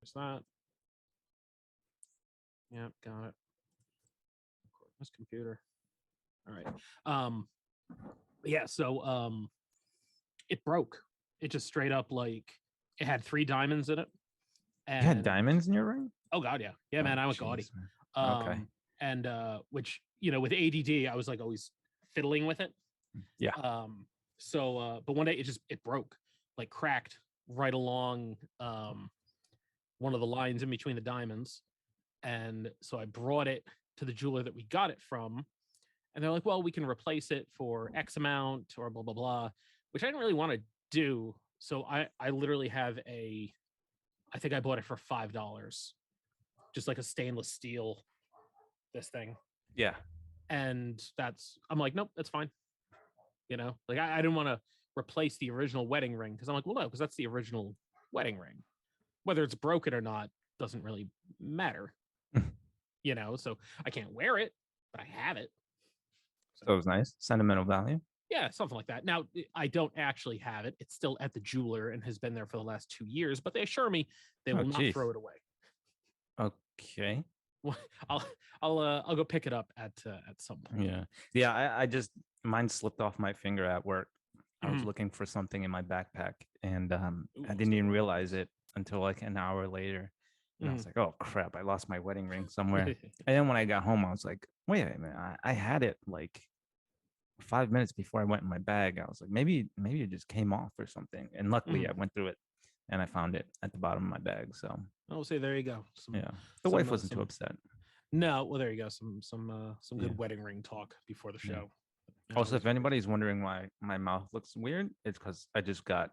There's that. Yep, got it. This computer. All right. Yeah, so it broke. It just straight up like it had 3 diamonds in it. You had diamonds in your ring? Oh god, yeah. Yeah, man, I went gaudy. Okay. And which, with ADD, I was like always fiddling with it. Yeah. So but one day it broke, like cracked right along one of the lines in between the diamonds. And so I brought it to the jeweler that we got it from, and they're like, well, we can replace it for X amount or blah blah blah, which I didn't really want to do. So I literally have I think I bought it for $5, just like a stainless steel this thing. Yeah. And I'm like, nope, that's fine. Like I didn't want to replace the original wedding ring, because I'm like, well, no, because that's the original wedding ring. Whether it's broken or not doesn't really matter. So I can't wear it, but I have it. So it was nice. Sentimental value. Yeah, something like that. Now, I don't actually have it. It's still at the jeweler and has been there for the last 2 years, but they assure me they will not throw it away. Okay. Well, I'll go pick it up at some point. Yeah. I just, mine slipped off my finger at work. I was looking for something in my backpack, and I didn't even realize it until like an hour later. And I was like, oh crap, I lost my wedding ring somewhere. And then when I got home, I was like, wait a minute, I had it like 5 minutes before I went in my bag. I was like, maybe it just came off or something. And luckily I went through it and I found it at the bottom of my bag. So I'll say there you go. The wife wasn't too upset. No, well, there you go. Some good wedding ring talk before the show. Also, if anybody's wondering why my mouth looks weird, it's because I just got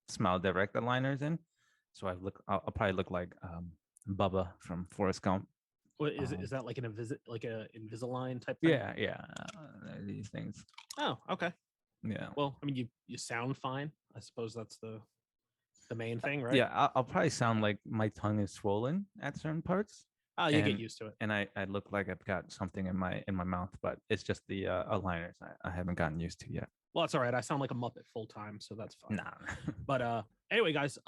Smile Direct aligners in. So I'll probably look like Bubba from Forrest Gump. What is that, like an Invisalign type thing? Yeah. These things. Oh, okay. Yeah. Well, I mean, you sound fine. I suppose that's the main thing, right? Yeah, I'll probably sound like my tongue is swollen at certain parts. Oh, you get used to it. And I look like I've got something in my mouth, but it's just the aligners I haven't gotten used to yet. Well, that's all right. I sound like a Muppet full time, so that's fine. Nah. But anyway, guys,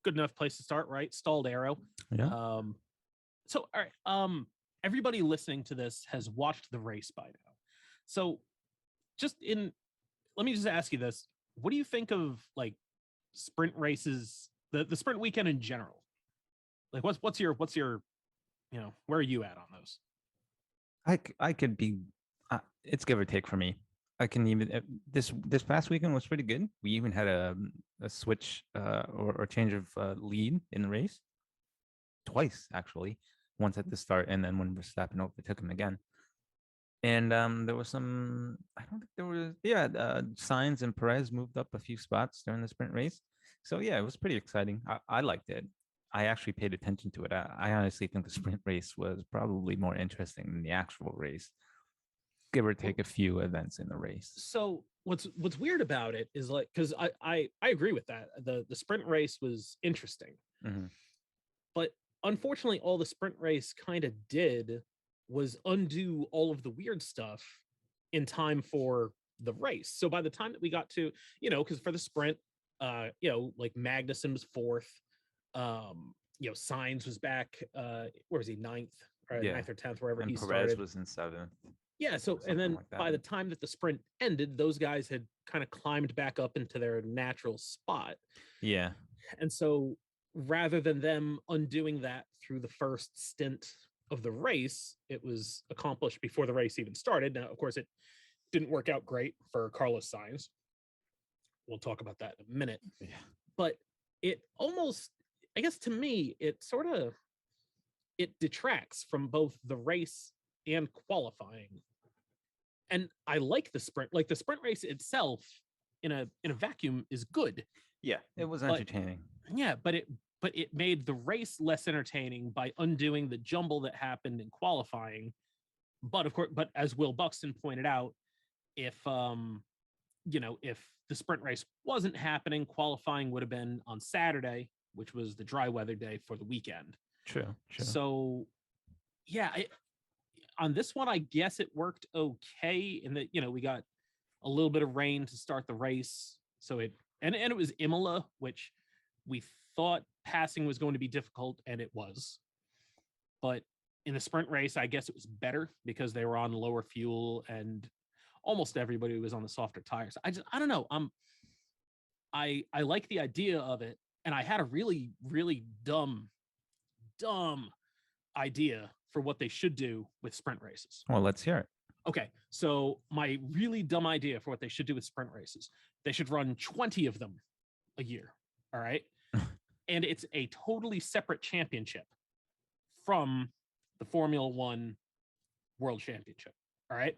good enough place to start, right? Stalled Aero. Yeah. So all right. Everybody listening to this has watched the race by now. So let me just ask you this. What do you think of like sprint races, the sprint weekend in general? Like what's your where are you at on those? I could be it's give or take for me. I can even this past weekend was pretty good. We even had a switch or change of lead in the race twice, actually. Once at the start, and then when Verstappen overtook him again. And there was some, I don't think there was, Sainz and Perez moved up a few spots during the sprint race. So yeah, it was pretty exciting. I liked it. I actually paid attention to it. I honestly think the sprint race was probably more interesting than the actual race, give or take a few events in the race. So what's weird about it is like, because I agree with that. The sprint race was interesting, but unfortunately, all the sprint race kind of did was undo all of the weird stuff in time for the race. So by the time that we got to, because for the sprint, like Magnussen was fourth, Sainz was back, where was he, ninth or 10th, wherever he started. Perez was in seventh. Yeah, so and then like by the time that the sprint ended, those guys had kind of climbed back up into their natural spot. Yeah. And so rather than them undoing that through the first stint of the race, it was accomplished before the race even started. Now, of course, it didn't work out great for Carlos Sainz. We'll talk about that in a minute. Yeah. But it almost, I guess to me, it detracts from both the race and qualifying. And I like the sprint. Like the sprint race itself in a vacuum is good. Yeah, it was entertaining. But it made the race less entertaining by undoing the jumble that happened in qualifying. But of course, as Will Buxton pointed out, if the sprint race wasn't happening, qualifying would have been on Saturday, which was the dry weather day for the weekend. True. So, yeah, on this one, I guess it worked okay in that, we got a little bit of rain to start the race. So it was Imola, which we thought passing was going to be difficult, and it was. But in the sprint race, I guess it was better because they were on lower fuel and almost everybody was on the softer tires. I don't know. I like the idea of it, and I had a really dumb idea for what they should do with sprint races. Well, let's hear it. Okay, so my really dumb idea for what they should do with sprint races, they should run 20 of them a year. All right. And it's a totally separate championship from the Formula One World Championship. All right.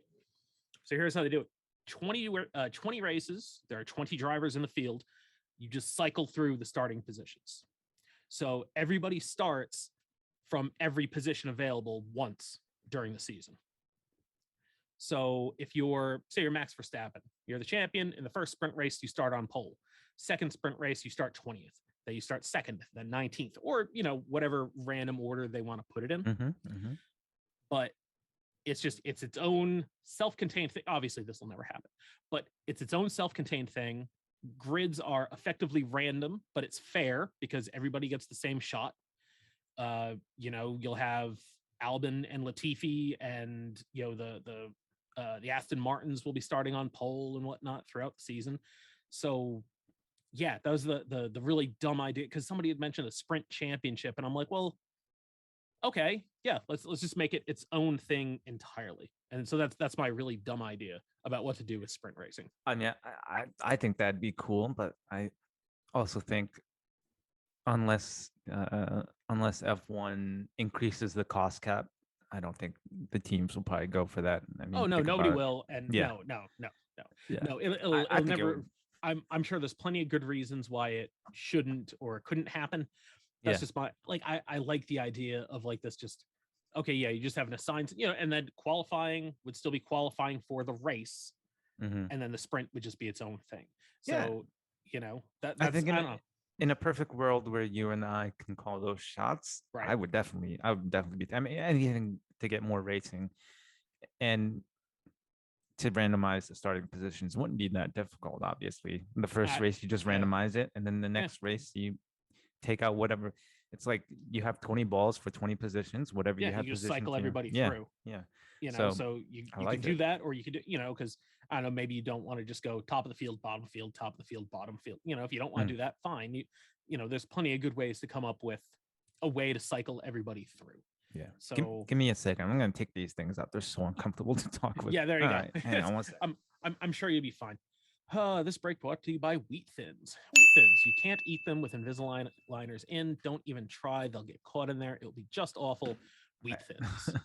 So here's how they do it 20 races. There are 20 drivers in the field. You just cycle through the starting positions. So everybody starts from every position available once during the season. So if you're, say you're Max Verstappen, you're the champion. In the first sprint race, you start on pole. Second sprint race, you start 20th. Then you start second, then 19th, or, whatever random order they want to put it in. But it's its own self-contained thing. Obviously, this will never happen, but it's its own self-contained thing. Grids are effectively random, but it's fair because everybody gets the same shot. You'll have Albon and Latifi, and the Aston Martins will be starting on pole and whatnot throughout the season. So yeah, that was the really dumb idea, because somebody had mentioned a sprint championship, and I'm like, well, okay, yeah, let's just make it its own thing entirely. And so that's my really dumb idea about what to do with sprint racing. I mean, I think that'd be cool, but I also think unless F1 increases the cost cap, I don't think the teams will probably go for that. I mean, Nobody will. And yeah. No. Yeah. No, it'll never. I'm sure there's plenty of good reasons why it shouldn't or couldn't happen. That's just my I like the idea of this just okay, yeah, you just have an assigned, and then qualifying would still be qualifying for the race, and then the sprint would just be its own thing. So, that's I think I don't know. In a perfect world where you and I can call those shots, right. I would definitely be. I mean, anything to get more racing and to randomize the starting positions wouldn't be that difficult. Obviously, the first race you just randomize it, and then the next race you take out whatever. It's like you have 20 balls for 20 positions, whatever you have. You just cycle everybody through. Yeah. So you can do that, or you could do, because I don't know, maybe you don't want to just go top of the field, bottom of the field, top of the field, bottom of the field. If you don't want to do that, fine. There's plenty of good ways to come up with a way to cycle everybody through. Yeah. So give me a second. I'm going to take these things out. They're so uncomfortable to talk with. Yeah, there you go. Right. Hang on one second. I'm sure you'll be fine. This break brought to you by Wheat Thins. Wheat Thins. You can't eat them with Invisalign in. Don't even try. They'll get caught in there. It'll be just awful. Wheat Thins.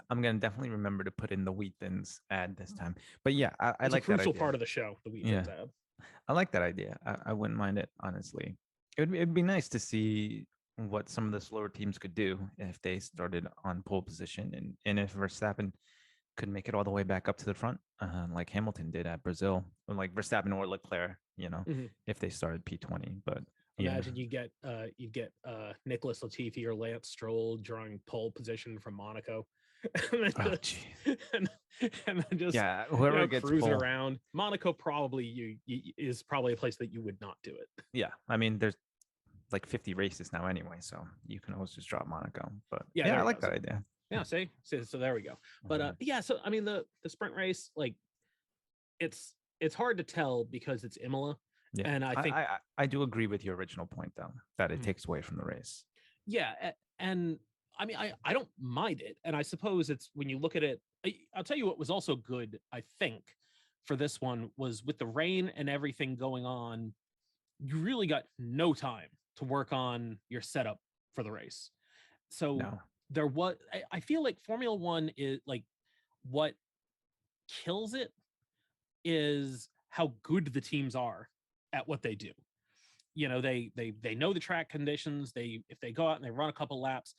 I'm going to definitely remember to put in the Wheat Thins ad this time. But yeah, I like a crucial that idea. part of the show, the Wheat Thins ad. I like that idea. I wouldn't mind it, honestly. It'd be nice to see what some of the slower teams could do if they started on pole position, and if Verstappen could make it all the way back up to the front, like Hamilton did at Brazil, or like Verstappen or Leclerc, if they started P20. But imagine you get Nicholas Latifi or Lance Stroll drawing pole position from Monaco. and then just whoever gets cruising pole around. Monaco probably is probably a place that you would not do it. Yeah, I mean there's like 50 races now anyway, so you can always just drop Monaco. But I like that idea. Yeah, see, so there we go. But so I mean the sprint race, it's hard to tell because it's Imola. Yeah, and I think I do agree with your original point though, that it takes away from the race. Yeah, and I mean I don't mind it, and I suppose it's when you look at it. I'll tell you what was also good, I think, for this one was with the rain and everything going on, you really got no time to work on your setup for the race. So there was, I feel like Formula One is what kills it is how good the teams are at what they do. They know the track conditions. If they go out and they run a couple laps,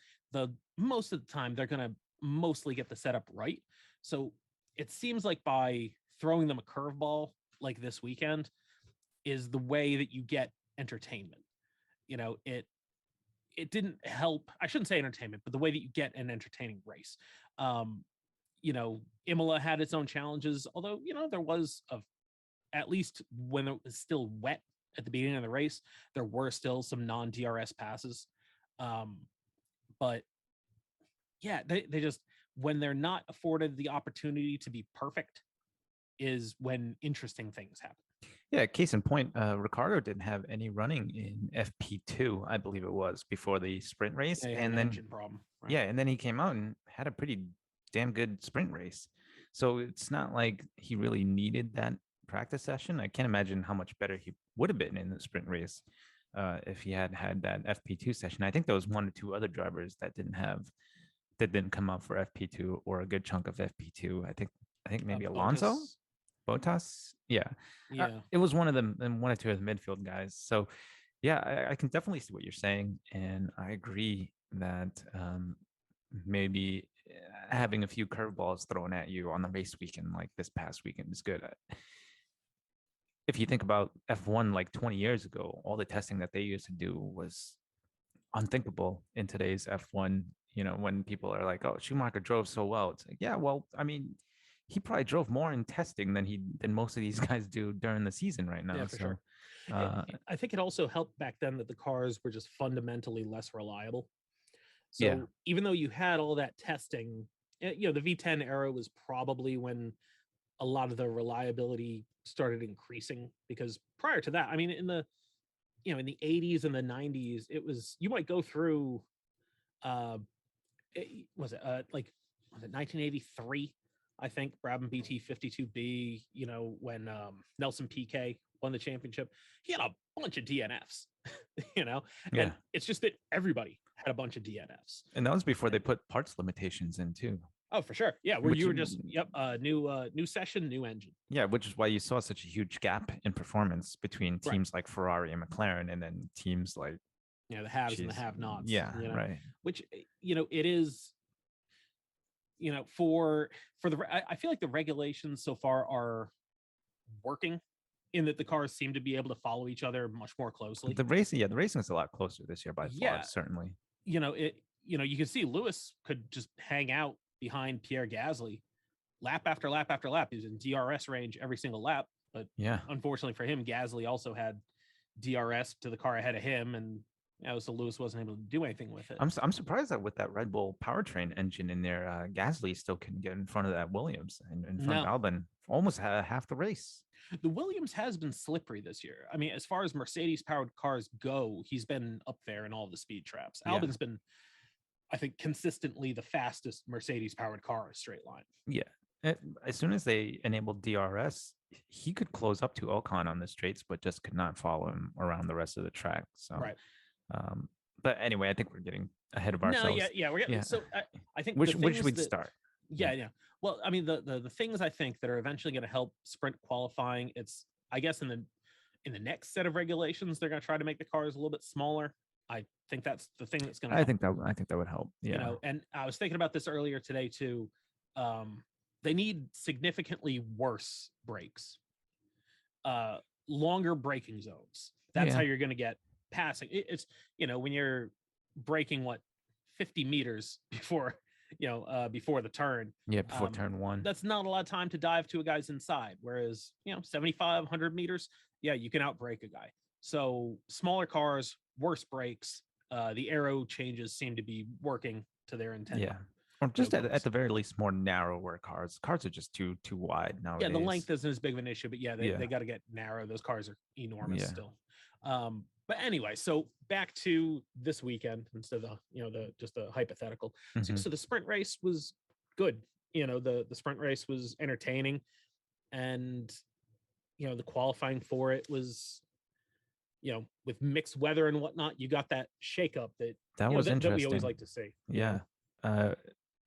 most of the time they're going to mostly get the setup right. So it seems like by throwing them a curveball like this weekend is the way that you get entertainment. It didn't help. I shouldn't say entertainment, but the way that you get an entertaining race. Imola had its own challenges, although, there was at least when it was still wet at the beginning of the race, there were still some non-DRS passes. But yeah, they just, when they're not afforded the opportunity to be perfect, is when interesting things happen. Yeah, case in point, Ricardo didn't have any running in FP2, I believe it was, before the sprint race. They had And an then, engine problem. Right? yeah, and then he came out and had a pretty damn good sprint race. So it's not like he really needed that practice session. I can't imagine how much better he would have been in the sprint race if he had had that FP2 session. I think there was one or two other drivers that didn't come out for FP2 or a good chunk of FP2. I think maybe Alonso. Botas, yeah, Yeah. it was one of them, and one or two of the midfield guys. So, yeah, I can definitely see what you're saying, and I agree that maybe having a few curveballs thrown at you on the race weekend, like this past weekend, is good. If you think about F1 like 20 years ago, all the testing that they used to do was unthinkable in today's F1. You know, when people are like, "Oh, Schumacher drove so well," it's like, yeah, well, I mean, he probably drove more in testing than most of these guys do during the season right now. Yeah, for so, sure. I think it also helped back then that the cars were just fundamentally less reliable. So yeah, even though you had all that testing, you know, the V10 era was probably when a lot of the reliability started increasing, because prior to that, I mean, in the, you know, in the 80s and the 90s, it was, you might go through uh was it like, was it 1983, I think, Brabham BT 52B, you know, when Nelson PK won the championship, he had a bunch of DNFs. You know, yeah, and it's just that everybody had a bunch of DNFs. and that was before they put parts limitations in too. Oh, for sure. Yeah, where Which, you were just, yep, new session, new engine. yeah, which is why you saw such a huge gap in performance between Right. teams like Ferrari and McLaren, and then teams like, You know, the haves and the geez, have-nots. yeah, You know, right, which, you know, it is, you know, for the, I feel like the regulations so far are working, in that the cars seem to be able to follow each other much more closely. the racing, yeah, the racing is a lot closer this year by far, Yeah, certainly. you know, it, you know, you can see Lewis could just hang out behind Pierre Gasly lap after lap after lap. He was in DRS range every single lap, but Yeah, unfortunately for him, Gasly also had DRS to the car ahead of him, and you know, so Lewis wasn't able to do anything with it. I'm surprised that with that Red Bull powertrain engine in there, Gasly still can get in front of that Williams and in front No, of Albon almost half the race. the Williams has been slippery this year. I mean, as far as Mercedes powered cars go, he's been up there in all the speed traps. Yeah. Albon's been, I think, consistently the fastest Mercedes powered car, straight line. Yeah. As soon as they enabled DRS, he could close up to Ocon on the straights, but just could not follow him around the rest of the track. So, Right. But anyway, I think we're getting ahead of No, ourselves. yeah, we're getting, Yeah. so I think Which things we'd that, start. yeah. Well, I mean, the things I think that are eventually going to help sprint qualifying, it's, I guess, in the next set of regulations, they're going to try to make the cars a little bit smaller. I think that's the thing that's going to. I think that would help. Yeah. You know, and I was thinking about this earlier today too. They need significantly worse brakes, longer braking zones. That's how you're going to get passing. It's, you know, when you're braking, what, 50 meters before, you know, before the turn. Yeah, before turn one. That's not a lot of time to dive to a guy's inside. Whereas, you know, 75, 100 meters, yeah, you can outbrake a guy. So smaller cars, worse brakes. The Aero changes seem to be working to their intent. Yeah. Or just at the very least, more narrower cars. Cars are just too wide nowadays. Yeah, the length isn't as big of an issue, but yeah, they got to get narrow. Those cars are enormous still. But anyway, so back to this weekend instead of just a hypothetical. Mm-hmm. So the sprint race was good. You know, the sprint race was entertaining, and you know, the qualifying for it was, you know, with mixed weather and whatnot, you got that shakeup that was interesting. That we always like to see. Yeah.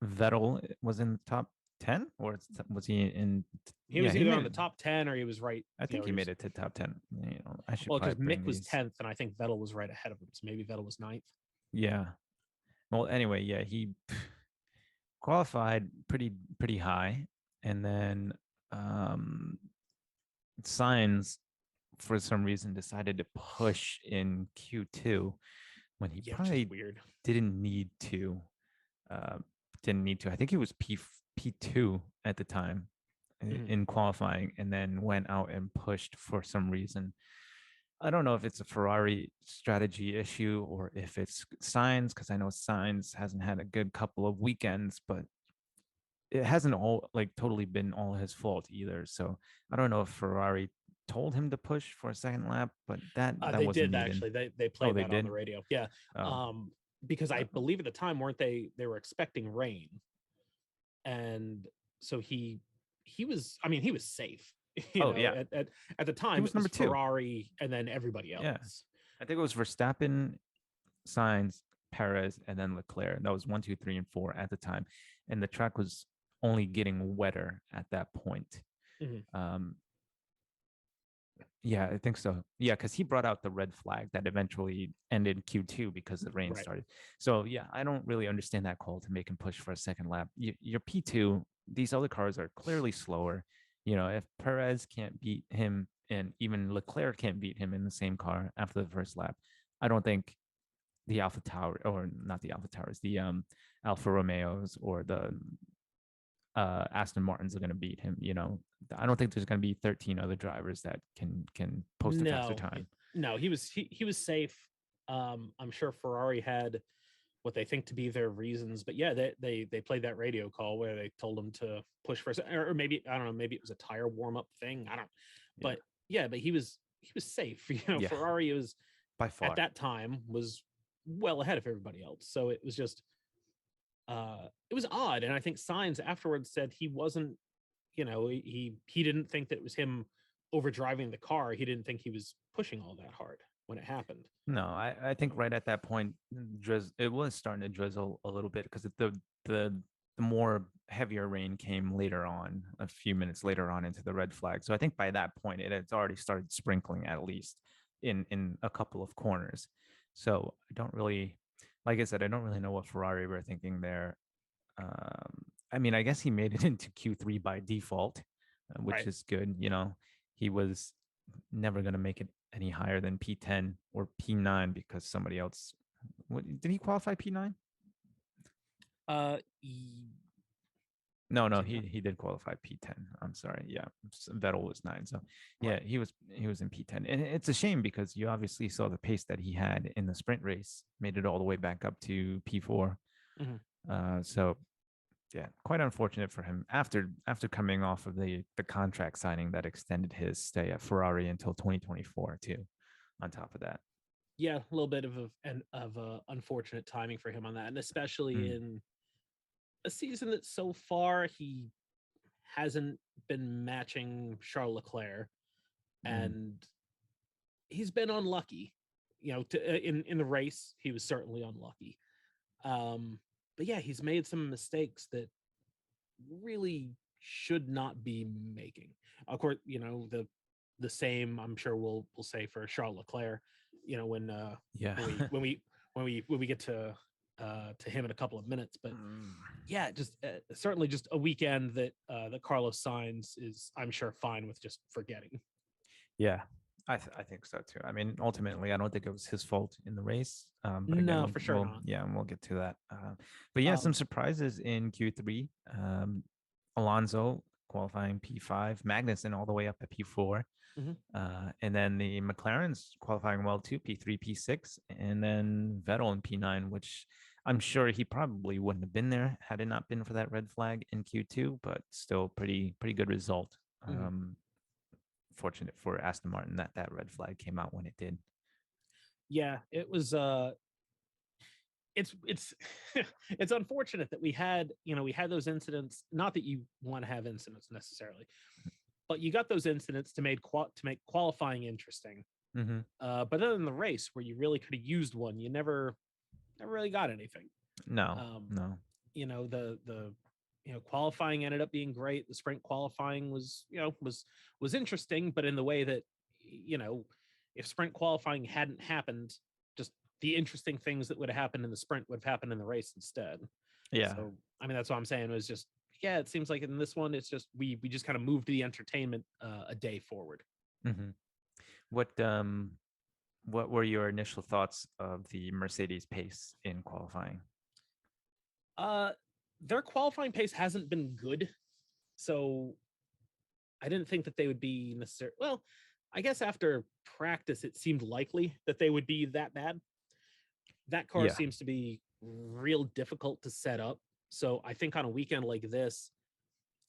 Vettel was in the top 10, or was he in? He was either on the top 10 or he was right. I think he made it to top 10. You know, I should. Well, because Mick was 10th, and I think Vettel was right ahead of him. So maybe Vettel was 9th. Yeah. Well, anyway, yeah, he qualified pretty high, and then Sainz, for some reason, decided to push in Q2 when he probably didn't need to. I think he was P2 at the time in qualifying, and then went out and pushed for some reason. I don't know if it's a Ferrari strategy issue or if it's Sainz, because I know Sainz hasn't had a good couple of weekends, but it hasn't all like totally been all his fault either. So I don't know if Ferrari told him to push for a second lap, but that They wasn't did needed. actually. They Oh, played they that on the did. radio. Yeah. Oh, Um, because I uh, believe at the time weren't they were expecting rain, and so he was. I mean, he was safe. You oh know, yeah, at the he time was it was number two. Ferrari and then everybody Yeah, else. I think it was Verstappen, Sainz, Perez, and then Leclerc. That was one, two, three, and four at the time, and the track was only getting wetter at that point. Mhm. Um, Yeah, I think so. Yeah, because he brought out the red flag that eventually ended Q2 because the rain Right. started. So yeah, I don't really understand that call to make him push for a second lap. You're P2. These other cars are clearly slower. You know, if Perez can't beat him and even Leclerc can't beat him in the same car after the first lap, I don't think the Alpha Tower or not the Alpha Towers, the Alfa Romeos or the Aston Martins are going to beat him. You know, I don't think there's going to be 13 other drivers that can post a faster No, time. no, he was safe. I'm sure Ferrari had what they think to be their reasons, but yeah, they played that radio call where they told him to push for, or maybe I don't know, maybe it was a tire warm up thing. I don't, Yeah, but yeah, but he was safe. You know, yeah, Ferrari was by at far. that time was well ahead of everybody else, so it was just it was odd, and I think Signs afterwards said he wasn't, you know, he didn't think that it was him overdriving the car. He didn't think he was pushing all that hard when it happened. No, I think right at that point, it was starting to drizzle a little bit because the more heavier rain came later on, a few minutes later on into the red flag. So I think by that point, it had already started sprinkling at least in a couple of corners. So I don't really, like I said, I don't really know what Ferrari were thinking there. I mean, I guess he made it into Q3 by default, which Right. is good. You know, he was never going to make it any higher than P10 or P9 because somebody else. What, did he qualify P9? Uh, No, was no, he not? he did qualify P10. I'm sorry. Yeah, Vettel was 9. So yeah, Right. he was in P10, and it's a shame because you obviously saw the pace that he had in the sprint race, made it all the way back up to P4. Mhm. So yeah, quite unfortunate for him after coming off of the contract signing that extended his stay at Ferrari until 2024 too. On top of that, Yeah, a little bit of unfortunate timing for him on that, and especially mm, in a season that so far he hasn't been matching Charles Leclerc, mm, and he's been unlucky. You know, in the race, he was certainly unlucky. Um, but yeah, he's made some mistakes that really should not be making. Of course, you know, the same I'm sure we'll say for Charles Leclerc, you know, yeah. when we when we when we get to him in a couple of minutes. But Mm, yeah, just certainly just a weekend that Carlos Sainz is, I'm sure, fine with just forgetting. yeah, I think so too. I mean, ultimately, I don't think it was his fault in the race. But again, No, for sure we'll not. yeah, we'll get to that. But yeah, some Um, surprises in Q3. Alonso qualifying P5, Magnussen all the way up to P4. mhm. And then the McLaren's qualifying well too, P3, P6, and then Vettel in P9, which I'm sure he probably wouldn't have been there had it not been for that red flag in Q2, but still pretty good result. Mhm. Fortunate for Aston Martin that that red flag came out when it did. Yeah, it was it's it's unfortunate that we had, you know, we had those incidents, not that you want to have incidents necessarily, but you got those incidents to make qualifying interesting. Mm-hmm. But then in the race where you really could have used one, you never really got anything. No, Um, no, you know, the you know, qualifying ended up being great. The sprint qualifying was, you know, was interesting, but in the way that, you know, if sprint qualifying hadn't happened, just the interesting things that would have happened in the sprint would have happened in the race instead. yeah. So I mean, that's what I'm saying. It was just, yeah, it seems like in this one, it's just we just kind of moved the entertainment a day forward. Mm-hmm. What um, what were your initial thoughts of the Mercedes pace in qualifying? Uh, their qualifying pace hasn't been good, so I didn't think that they would be necessary. Well, I guess after practice, it seemed likely that they would be that bad. That car Yeah. seems to be real difficult to set up. So I think on a weekend like this,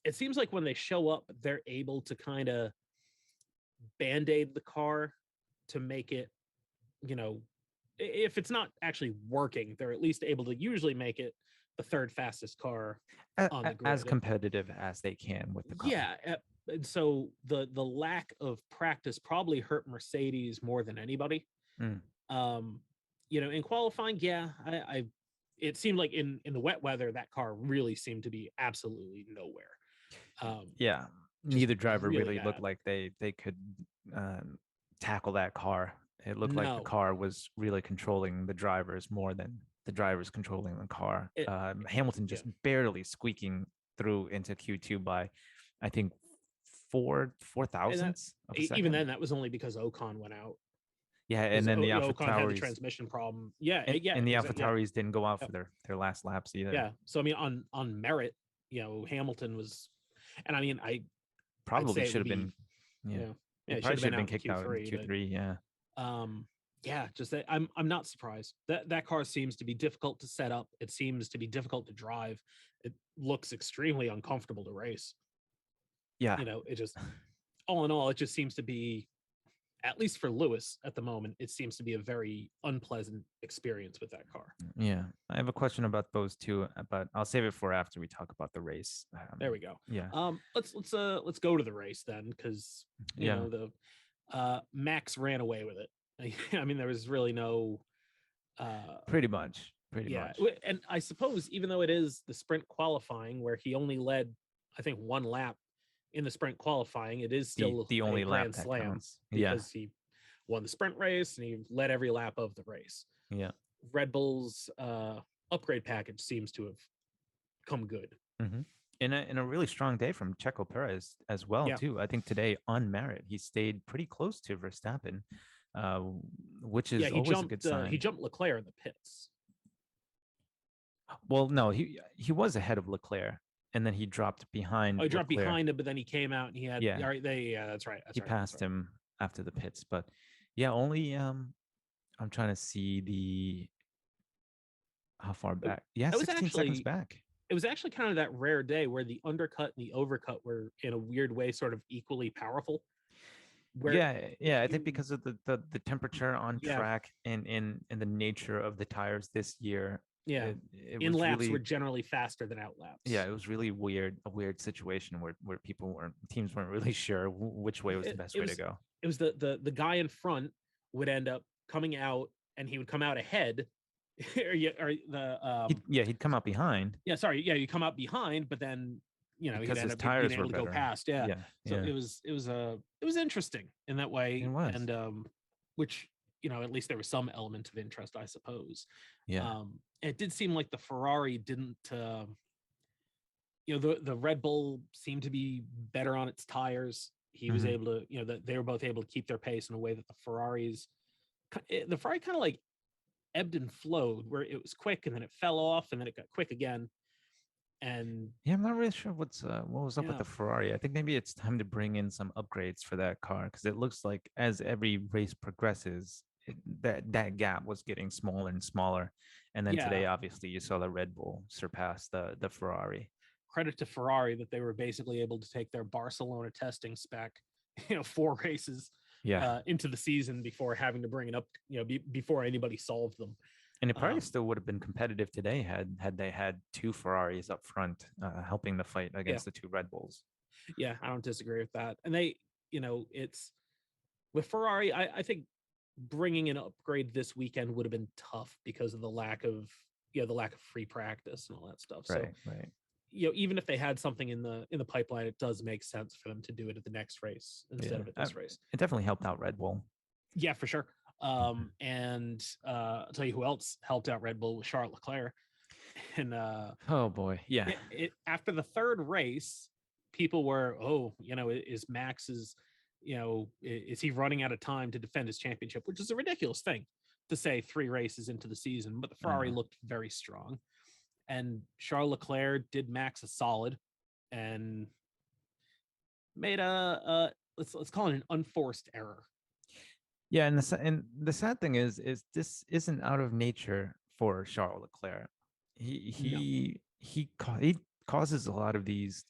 it seems like when they show up, they're able to kind of band-aid the car to make it, you know, if it's not actually working, they're at least able to usually make it the third fastest car on the As grid. competitive as they can with the car. Yeah, and so the lack of practice probably hurt Mercedes more than anybody. Mm. In qualifying, yeah, I it seemed like in the wet weather that car really seemed to be absolutely nowhere. Yeah, Just neither driver really really looked bad. like they could tackle that car. It looked like the No, car was really controlling the drivers more than the drivers controlling the car. it, Hamilton yeah, just barely squeaking through into Q2 by, I think, four and that thousandths of a even second. then that was only because Ocon went out. Yeah, and Because then the Alpha Ocon had the Tauris transmission problem. Yeah, and the Alpha exactly. Yeah, Tauris didn't go out for their last laps either. yeah. So I mean, on merit, Hamilton was, and I mean, I'd Probably say it should would have be, been. Yeah, yeah, he it should probably have should been have been out in kicked out in Q3, but Q3. Yeah. yeah, just that I'm not surprised. That car seems to be difficult to set up. It seems to be difficult to drive. It looks extremely uncomfortable to race. Yeah. It just all in all, it just seems to be, at least for Lewis at the moment, it seems to be a very unpleasant experience with that car. Yeah, I have a question about those two, but I'll save it for after we talk about the race. There we go. Yeah, Let's go to the race then, because yeah, the Max ran away with it. I mean, there was really no pretty much, yeah, and I suppose even though it is the sprint qualifying where he only led, I think, one lap in the sprint qualifying, it is still the a only lap grand that slam counts. Yeah, because he won the sprint race and he led every lap of the race. yeah. Red Bull's upgrade package seems to have come good. Mm-hmm. In a really strong day from Checo Perez as well Yeah, too. I think today on merit he stayed pretty close to Verstappen, uh, which is always a good sign. He jumped Leclerc in the pits. Well, no, he was ahead of Leclerc, and then he dropped behind. Oh, he dropped Leclerc. behind him, but then he came out and he had, Yeah, yeah, that's right. he passed him after the pits, but yeah, only I'm trying to see the how far back. Yeah, That was 16 seconds back. It was actually kind of that rare day where the undercut and the overcut were in a weird way sort of equally powerful. Yeah, I think because of the temperature on Yeah. track and in the nature of the tires this year. Yeah, it in was laps really, were generally faster than out laps. yeah, it was really a weird situation where teams weren't really sure which way was the best way to go. It was the guy in front would end up coming out and he would come out ahead. He'd come out behind. Yeah, sorry, yeah, you come out behind, but then because he'd end his up tires being were able to better. go past. Yeah, so yeah. it was interesting in that way. It was. And which at least there was some element of interest, I suppose. Yeah. It did seem like the Ferrari didn't. The Red Bull seemed to be better on its tires. He was able to, that they were both able to keep their pace in a way that the Ferrari kind of like ebbed and flowed, where it was quick and then it fell off and then it got quick again. And yeah, I'm not really sure what was up with the Ferrari. I think maybe it's time to bring in some upgrades for that car, because it looks like as every race progresses, that gap was getting smaller and smaller. And then today, obviously, you saw the Red Bull surpass the Ferrari. Credit to Ferrari that they were basically able to take their Barcelona testing spec, 4 races into the season before having to bring it up, before anybody solved them. And it probably still would have been competitive today had they had 2 Ferraris up front helping the fight against the 2 Red Bulls. Yeah, I don't disagree with that. And they, it's with Ferrari, I think bringing an upgrade this weekend would have been tough because of the lack of free practice and all that stuff. Right, so, right. Even if they had something in the pipeline, it does make sense for them to do it at the next race instead of at this race. It definitely helped out Red Bull. Yeah, for sure. And I'll tell you who else helped out Red Bull was Charles Leclerc. And oh boy, yeah. After the 3rd race, people were, is Max's, is he running out of time to defend his championship? Which is a ridiculous thing to say 3 races into the season, but the Ferrari looked very strong. And Charles Leclerc did Max a solid and made let's call it an unforced error. Yeah, and the sad thing is this isn't out of nature for Charles Leclerc. He No, he causes a lot of these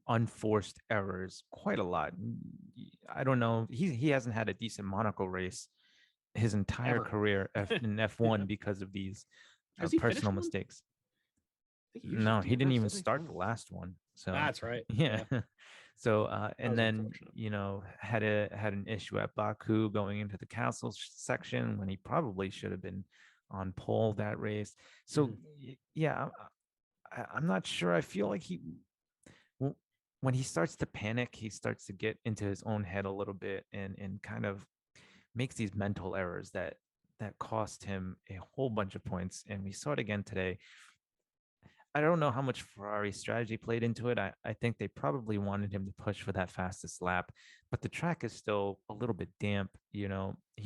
unforced errors quite a lot. I don't know. He hasn't had a decent Monaco race his entire ever. career in F1 because of these Has he finished personal one? mistakes. I think he usually No, he do, didn't even doesn't he? start the Oh, last one. So that's right. yeah. Yeah, So that and was then unfortunate. had an issue at Baku going into the castle section when he probably should have been on pole that race. So Mhm. yeah, I'm not sure. I feel like when he starts to panic, he starts to get into his own head a little bit and kind of makes these mental errors that cost him a whole bunch of points. And we saw it again today. I don't know how much Ferrari strategy played into it. I think they probably wanted him to push for that fastest lap, but the track is still a little bit damp. He's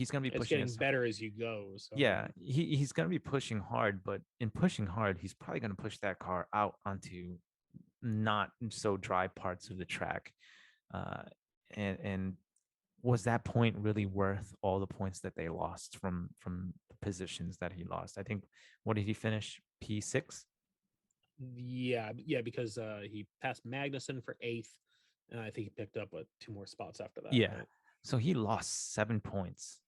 going to be It's pushing getting us. better as you go. So I Yeah, mean, he's going to be pushing hard, but in pushing hard, he's probably going to push that car out onto not so dry parts of the track. Uh, and was that point really worth all the points that they lost from the positions that he lost? I think what did he finish? P6. yeah, because he passed Magnussen for eighth, and I think he picked up two more spots after that, Yeah. right? So he lost 7 points,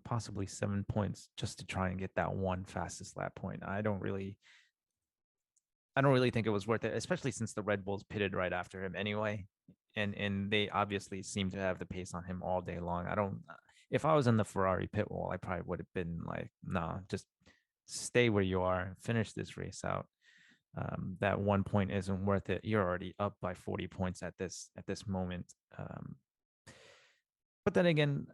possibly 7 points, just to try and get that one fastest lap point. I don't really think it was worth it, especially since the Red Bulls pitted right after him anyway. And they obviously seem to have the pace on him all day long. I don't If I was in the Ferrari pit wall, I probably would have been like, nah, just stay where you are, finish this race out. That 1 point isn't worth it. You're already up by 40 points at this moment. But then again,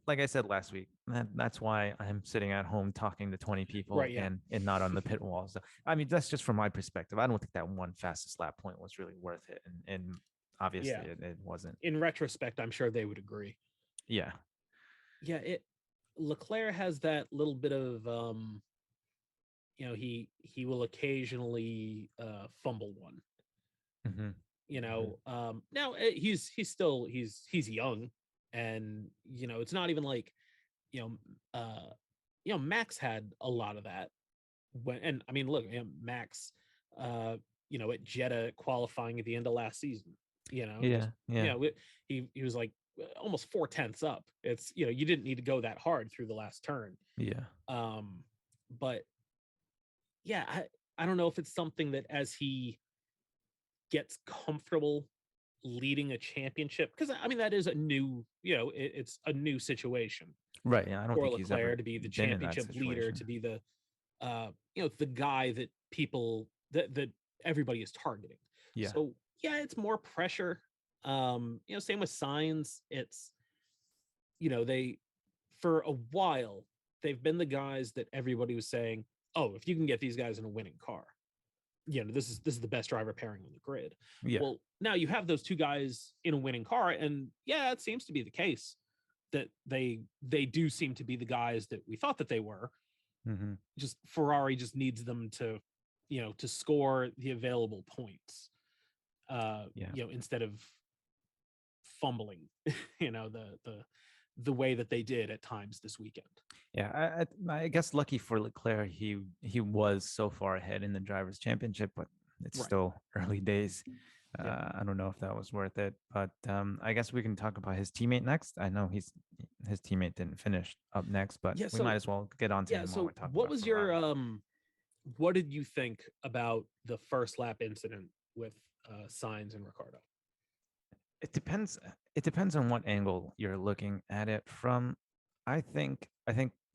like I said last week, that's why I'm sitting at home talking to 20 people Right. Yeah. and not on the pit wall. So I mean, that's just from my perspective. I don't think that one fastest lap point was really worth it, and obviously Yeah. it wasn't. In retrospect, I'm sure they would agree. Yeah. Yeah. Leclerc has that little bit of he will occasionally fumble one. Mm-hmm. Now he's still he's young, and it's not even like you know Max had a lot of that and I mean look, Max uh at Jeddah qualifying at the end of last season, just Yeah. Yeah. he was like almost 4 tenths up. It's you didn't need to go that hard through the last turn. Yeah. But yeah, I don't know if it's something that as he gets comfortable leading a championship, because I mean that is a new, it's a new situation Right. Yeah. I don't for think he's ever Leclerc to be the been in that championship leader, to situation. be the the guy that people that everybody is targeting. Yeah. So yeah, it's more pressure. Same with Signs. It's they for a while they've been the guys that everybody was saying, oh, if you can get these guys in a winning car, this is the best driver pairing on the grid. Yeah. Well, now you have those two guys in a winning car, and yeah, it seems to be the case that they do seem to be the guys that we thought that they were. Mm-hmm. Just Ferrari just needs them to to score the available points, Yeah. instead of fumbling the way that they did at times this weekend. Yeah, I guess lucky for Leclerc, he was so far ahead in the drivers' championship, but it's Right. still early days. Yeah. I don't know if that was worth it, but I guess we can talk about his teammate next. I know his teammate didn't finish up next, but Yeah. we might So as well get on to yeah. him while we're So talking what about was your Ferrari. what did you think about the first lap incident with Signs and Ricardo? It depends. It depends on what angle you're looking at it from. I think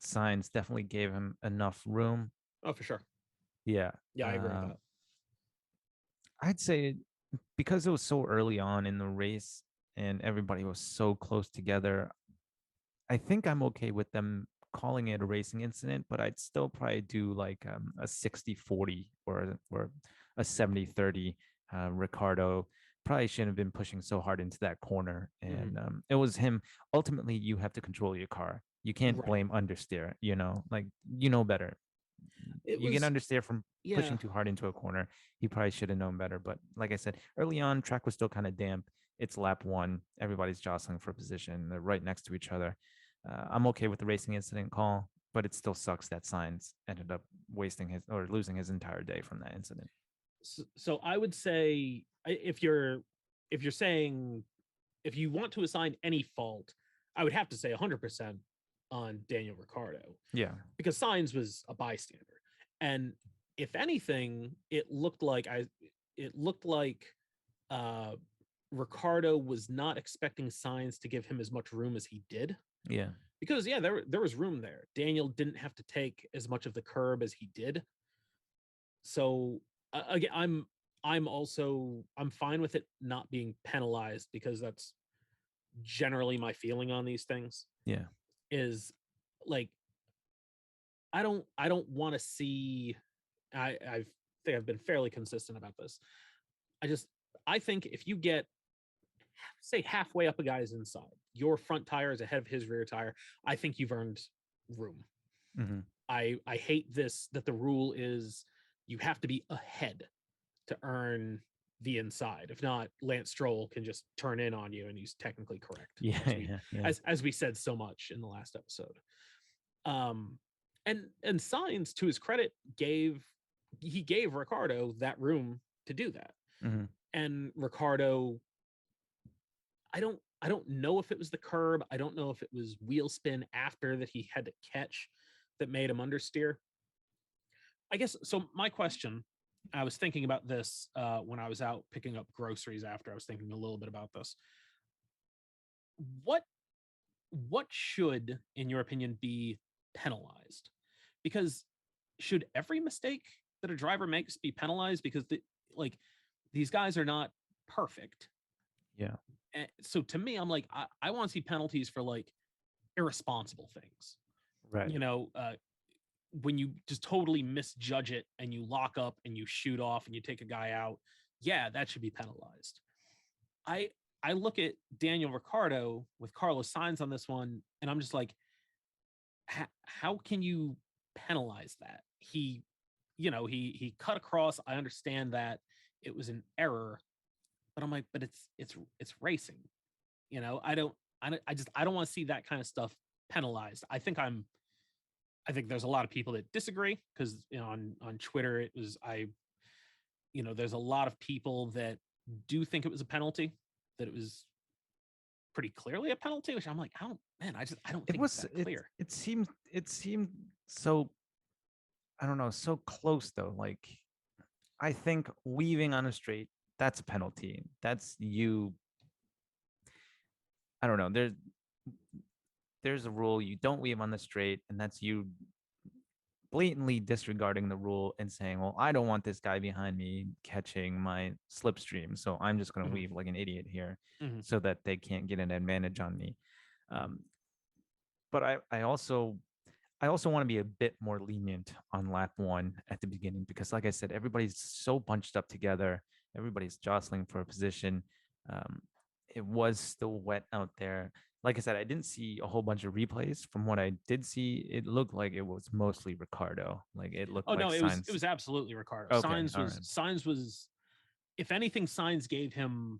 Signs definitely gave him enough room. Oh, for sure. Yeah. Yeah, I agree with that. I'd say because it was so early on in the race and everybody was so close together, I think I'm okay with them calling it a racing incident, but I'd still probably do like a 60-40 or a 70-30. Ricardo probably shouldn't have been pushing so hard into that corner. Mm-hmm. And it was him. Ultimately, you have to control your car. You can't Right. blame understeer, like better. It You can was, understeer from yeah. pushing too hard into a corner. He probably should have known better. But like I said, early on, track was still kind of damp. It's lap one. Everybody's jostling for position. They're right next to each other. I'm okay with the racing incident call, but it still sucks that Sainz ended up wasting his or losing his entire day from that incident. So I would say if you're saying if you want to assign any fault, I would have to say 100% on Daniel Ricciardo. Yeah. Because Sainz was a bystander. And if anything, it looked like uh Ricciardo was not expecting Sainz to give him as much room as he did. Yeah. Because yeah, there was room there. Daniel didn't have to take as much of the curb as he did. So again, I'm fine with it not being penalized because that's generally my feeling on these things. Yeah. Is like I don't want to see I think I've been fairly consistent about this. I think if you get say halfway up a guy's inside, your front tire is ahead of his rear tire, I think you've earned room. Mm-hmm. I hate this that the rule is you have to be ahead to earn the inside. If not, Lance Stroll can just turn in on you and he's technically correct. Yeah. As we said so much in the last episode. And Sainz, to his credit, gave Ricciardo that room to do that. Mm-hmm. And Ricciardo, I don't know if it was the curb. I don't know if it was wheel spin after that he had to catch that made him understeer. I guess so. My question, I was thinking about this when I was out picking up groceries after. I was thinking a little bit about this. What should, in your opinion, be penalized? Because should every mistake that a driver makes be penalized? Because these guys are not perfect. Yeah. And so to me, I'm like, I want to see penalties for like irresponsible things. Right. When you just totally misjudge it and you lock up and you shoot off and you take a guy out, yeah, that should be penalized. I look at Daniel Ricciardo with Carlos Sainz on this one, and I'm just like, how can you penalize that? He cut across. I understand that it was an error, but I'm like, but it's racing. I don't want to see that kind of stuff penalized. I think there's a lot of people that disagree because on Twitter there's a lot of people that do think it was a penalty, that it was pretty clearly a penalty, which I'm like, I don't think it's that clear. It seemed so, I don't know, so close though. Like, I think weaving on a straight, that's a penalty. That's you. I don't know. There's a rule, you don't weave on the straight, and that's you blatantly disregarding the rule and saying, well, I don't want this guy behind me catching my slipstream, so I'm just going to weave like an idiot here so that they can't get an advantage on me. But I also want to be a bit more lenient on lap one at the beginning because, like I said, everybody's so bunched up together. Everybody's jostling for a position. It was still wet out there. Like I said, I didn't see a whole bunch of replays. From what I did see, it looked like it was mostly Ricciardo. Like it looked. No, it was absolutely Ricciardo. Okay, Sainz was, if anything, Sainz gave him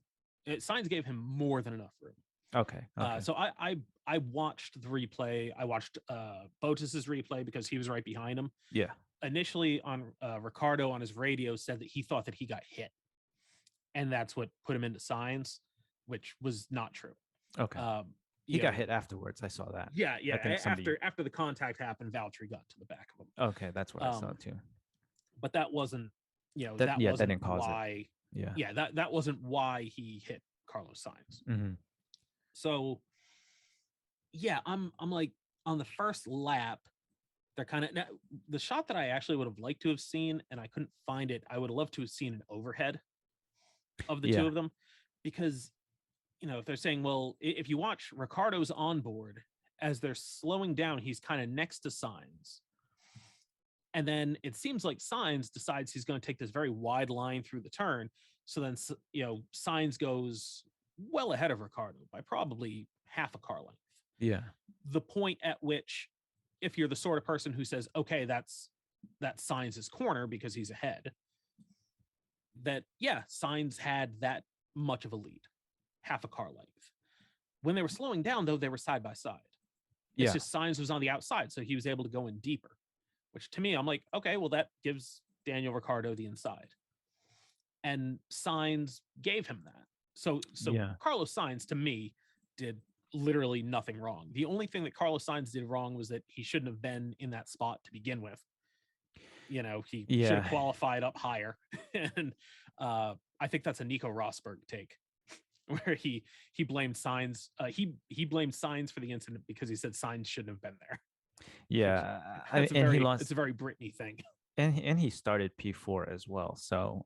more than enough room. Okay. So I watched the replay. I watched Bottas's replay because he was right behind him. Yeah. Initially, on Ricciardo on his radio said that he thought that he got hit, and that's what put him into Sainz, which was not true. Okay. He got hit afterwards. I saw that. Yeah. After the contact happened, Valtteri got to the back of him. Okay, that's what I saw too. But that wasn't, that didn't cause why. That wasn't why he hit Carlos Sainz. Mm-hmm. So, yeah, I'm like on the first lap, they're kind of the shot that I actually would have liked to have seen, and I couldn't find it. I would have loved to have seen an overhead of the two of them, because if they're saying, well, if you watch Ricciardo's onboard as they're slowing down, he's kind of next to Sainz. And then it seems like Sainz decides he's going to take this very wide line through the turn. So then, Sainz goes well ahead of Ricciardo by probably half a car length. Yeah. The point at which, if you're the sort of person who says, okay, that's Sainz's corner because he's ahead, that, yeah, Sainz had that much of a lead. half a car length. When they were slowing down, though, they were side by side. It's Yeah. just Sainz was on the outside, so he was able to go in deeper, which to me, I'm like, okay, well, that gives Daniel Ricciardo the inside. And Sainz gave him that. So Yeah. Carlos Sainz, to me, did literally nothing wrong. The only thing that Carlos Sainz did wrong was that he shouldn't have been in that spot to begin with. You know, he should have qualified up higher. And I think that's a Nico Rosberg take, where he blamed Sainz. He blamed Sainz for the incident because he said Sainz shouldn't have been there. Yeah. It's a very Britney thing. And he started P4 as well, so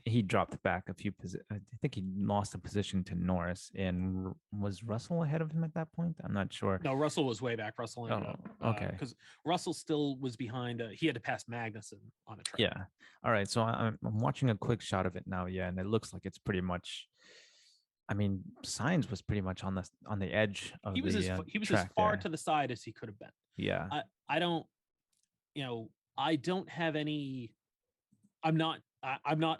he dropped back a few positions. I think he lost a position to Norris, and was Russell ahead of him at that point? I'm not sure. No, Russell was way back. Russell ended up okay, because Russell still was behind. He had to pass Magnussen on a track. Yeah. All right. So I'm watching a quick shot of it now. Yeah, and it looks like it's pretty much. I mean, Sainz was pretty much on the edge of he was as far to the side as he could have been. Yeah. I don't, I don't have any. I'm not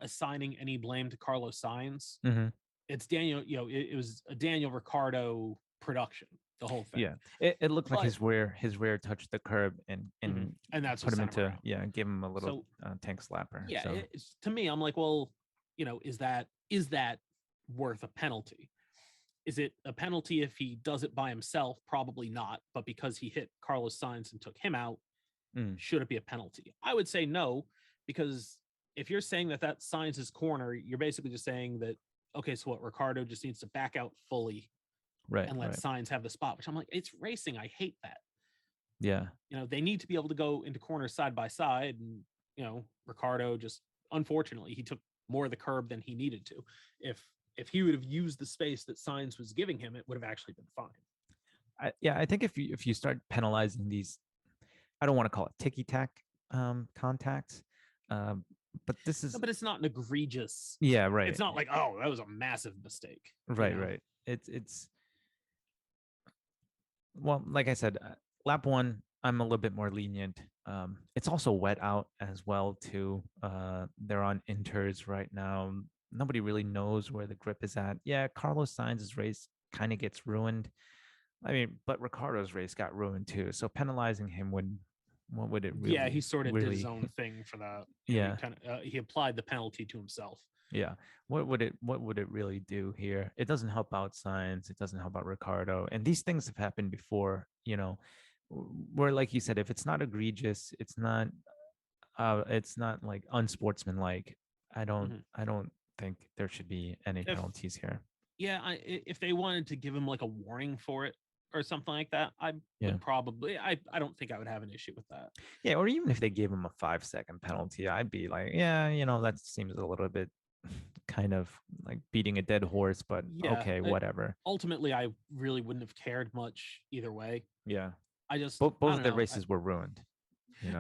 assigning any blame to Carlos Sainz. Mm-hmm. It's Daniel. It was a Daniel Ricciardo production. The whole thing. Yeah, it looked like his rear touched the curb and that's put him into give him a little tank slapper. Yeah, so. To me, I'm like, well, is that worth a penalty? Is it a penalty if he does it by himself? Probably not. But because he hit Carlos Sainz and took him out, should it be a penalty? I would say no, because if you're saying that Sainz's corner, you're basically just saying that, okay, so what, Ricciardo just needs to back out fully, right, and let Sainz have the spot, which I'm like, it's racing. I hate that. Yeah. They need to be able to go into corners side by side. And, Ricciardo just, unfortunately, he took more of the curb than he needed to. If he would have used the space that Sainz was giving him, it would have actually been fine. I think if you start penalizing these, I don't want to call it ticky-tack contacts, but this is. No, but it's not an egregious. Yeah, right. It's not like, oh, that was a massive mistake. Right, right. It's. Well, like I said, lap 1, I'm a little bit more lenient. It's also wet out as well too. They're on inters right now. Nobody really knows where the grip is at. Yeah, Carlos Sainz's race kind of gets ruined. I mean, but Ricciardo's race got ruined too. So penalizing him what would it really? Yeah, he sort of did his own thing for that. Yeah, he applied the penalty to himself. Yeah, what would it really do here? It doesn't help out Sainz. It doesn't help out Ricciardo. And these things have happened before. Where, like you said, if it's not egregious, it's not like unsportsmanlike. I don't think there should be any penalties here. Yeah, if they wanted to give him like a warning for it or something like that, I would probably. I don't think I would have an issue with that. Yeah, or even if they gave him a 5-second penalty, I'd be like, yeah, that seems a little bit kind of like beating a dead horse, but okay, whatever. Ultimately, I really wouldn't have cared much either way. Yeah, I just both of their races were ruined.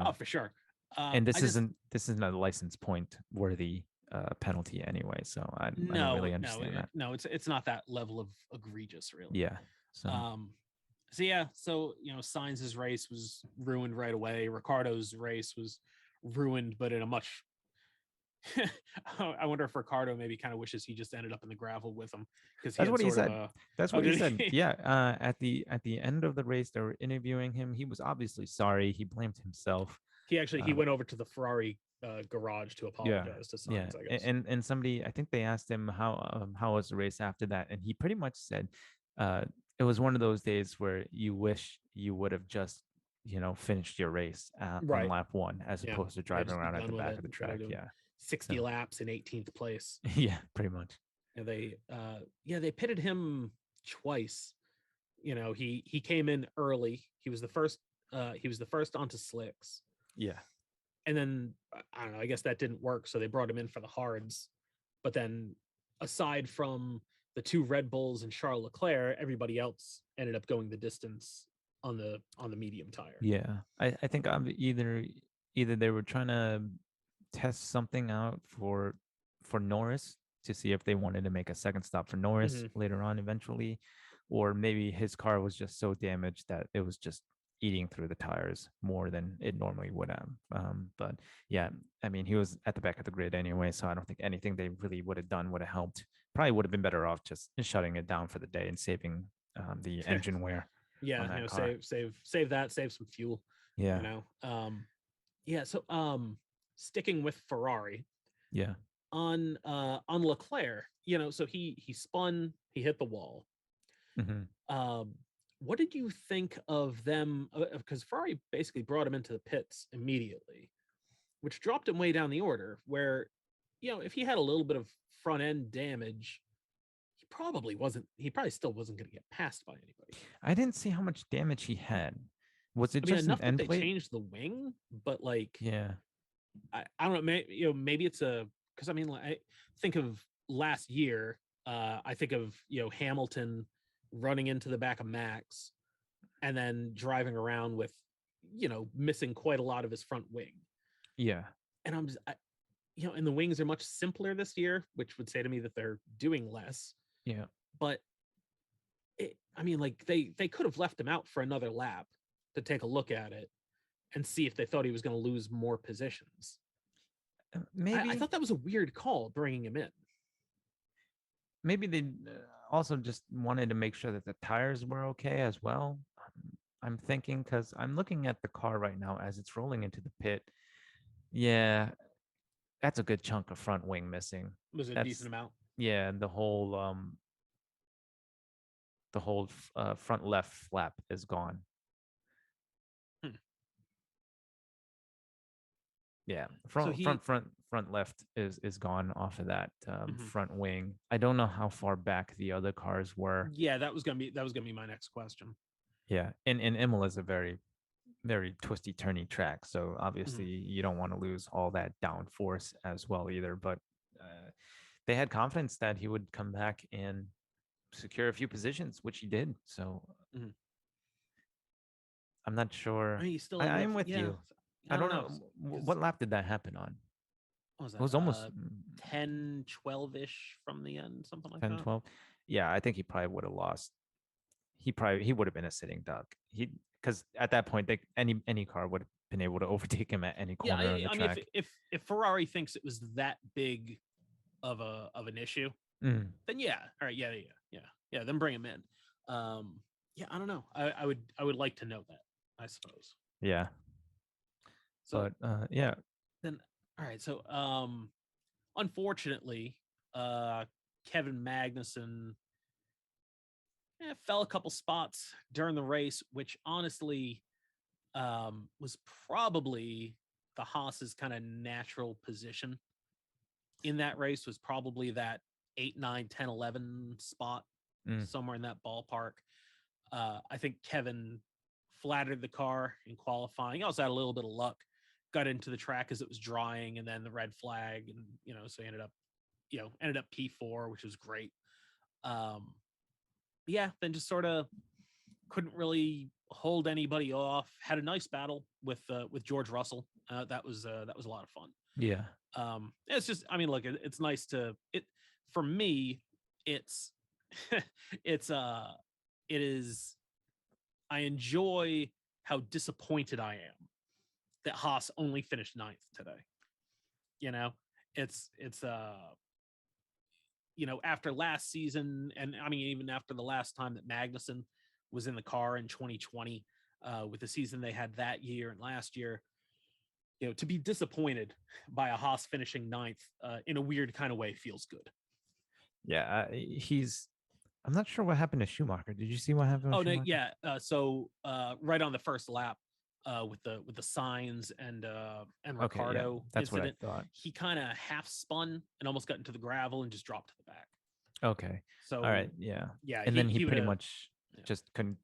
Oh, for sure. And this isn't a license point worthy penalty anyway, so I don't really understand that. No, it's not that level of egregious, really. Yeah. So Sainz's race was ruined right away. Ricciardo's race was ruined, but in a much. I wonder if Ricciardo maybe kind of wishes he just ended up in the gravel with him, because that's what he said. That's what he said. Yeah. At the end of the race, they were interviewing him. He was obviously sorry. He blamed himself. He went over to the Ferrari garage to apologize to Sainz. I guess. And somebody, I think they asked him how was the race after that, and he pretty much said it was one of those days where you wish you would have just finished your race on lap 1 as opposed to driving around at the back of the track. 60 laps in 18th place. Yeah, pretty much. And they pitted him twice. He came in early. He was the first onto slicks. Yeah. And then I don't know, I guess that didn't work, so they brought him in for the hards. But then aside from the 2 Red Bulls and Charles Leclerc, everybody else ended up going the distance on the medium tire. Yeah. I think either they were trying to test something out for Norris to see if they wanted to make a second stop for Norris later on eventually, or maybe his car was just so damaged that it was just eating through the tires more than it normally would have. But yeah, I mean, he was at the back of the grid anyway, so I don't think anything they really would have done would have helped probably would have been better off just shutting it down for the day and saving the engine wear on Yeah, that car. save that, save some fuel, you Yeah, know. Yeah, so sticking with Ferrari yeah. on Leclerc, so he spun, he hit the wall. Hmm. Um what did you think of them, because Ferrari basically brought him into the pits immediately, which dropped him way down the order, where if he had a little bit of front end damage, he probably still wasn't going to get passed by anybody. I didn't see how much damage he had. Was it I mean, just an enough that end they plate? changed the wing, but like Yeah. I don't know, maybe it's a, because I mean, like, I think of last year. I think of Hamilton running into the back of Max and then driving around with missing quite a lot of his front wing. Yeah. And and the wings are much simpler this year, which would say to me that they're doing less. Yeah. But I mean, like they could have left him out for another lap to take a look at it and see if they thought he was going to lose more positions. I Maybe thought that was a weird call bringing him in. maybe they also just wanted to make sure that the tires were okay as well. I'm thinking because I'm looking at the car right now as it's rolling into the pit. Yeah, that's a good chunk of front wing missing. It was a decent That's amount. yeah, the whole front left flap is gone. Hmm. Yeah, So front left is gone off of that Mhm. front wing. I don't know how far back the other cars were. Yeah, that was gonna be my next question. Yeah, and Imola is a very very twisty turny track, so obviously Mhm. you don't want to lose all that downforce as well either. But they had confidence that he would come back and secure a few positions, which he did. So Mhm. I'm not I sure. mean, he still I ended up. am with Yeah, you. I I don't don't know, know because what lap did that happen on. what was It that, was almost 10, 12 ish from the end, something like 10, that. 12. Yeah, I think he probably would have lost. He would have been a sitting duck. He because at that point any car would have been able to overtake him at any Yeah, corner on the I mean, if track. if Ferrari thinks it was that big of an issue, Mm, then yeah, all right, yeah, then bring him in. Um, yeah, I don't know. I would like to know that, I suppose. yeah, So but yeah, then, all right. So unfortunately, uh, Kevin Magnussen fell a couple spots during the race, which honestly was probably the Haas's kind of natural position in that race, was probably that 8, 9, 10, 11 spot, mm, somewhere in that ballpark. I think Kevin flattered the car in qualifying. He also had a little bit of luck, got into the track as it was drying, and then the red flag, and so he ended up P4, which was great. Um, yeah, then just sort of couldn't really hold anybody off. Had a nice battle with George Russell. That was a lot of fun. yeah, It's just, I mean, look, it's nice to it for me. It's it's it is. I enjoy how disappointed I am that Haas only finished ninth today. You know, it's after last season, and I mean even after the last time that Magnussen was in the car in 2020, with the season they had that year and last year, to be disappointed by a Haas finishing ninth, in a weird kind of way, feels good. yeah. He's. I'm not sure what happened to Schumacher. Did you see what happened with Oh no, Schumacher? yeah. So right on the first lap, with the signs and Okay, yeah, Ricardo that's what I incident, thought. he kind of half spun and almost got into the gravel and just dropped to the back. Okay, all So right, yeah, yeah, and he then he he would pretty have. much Yeah, just couldn't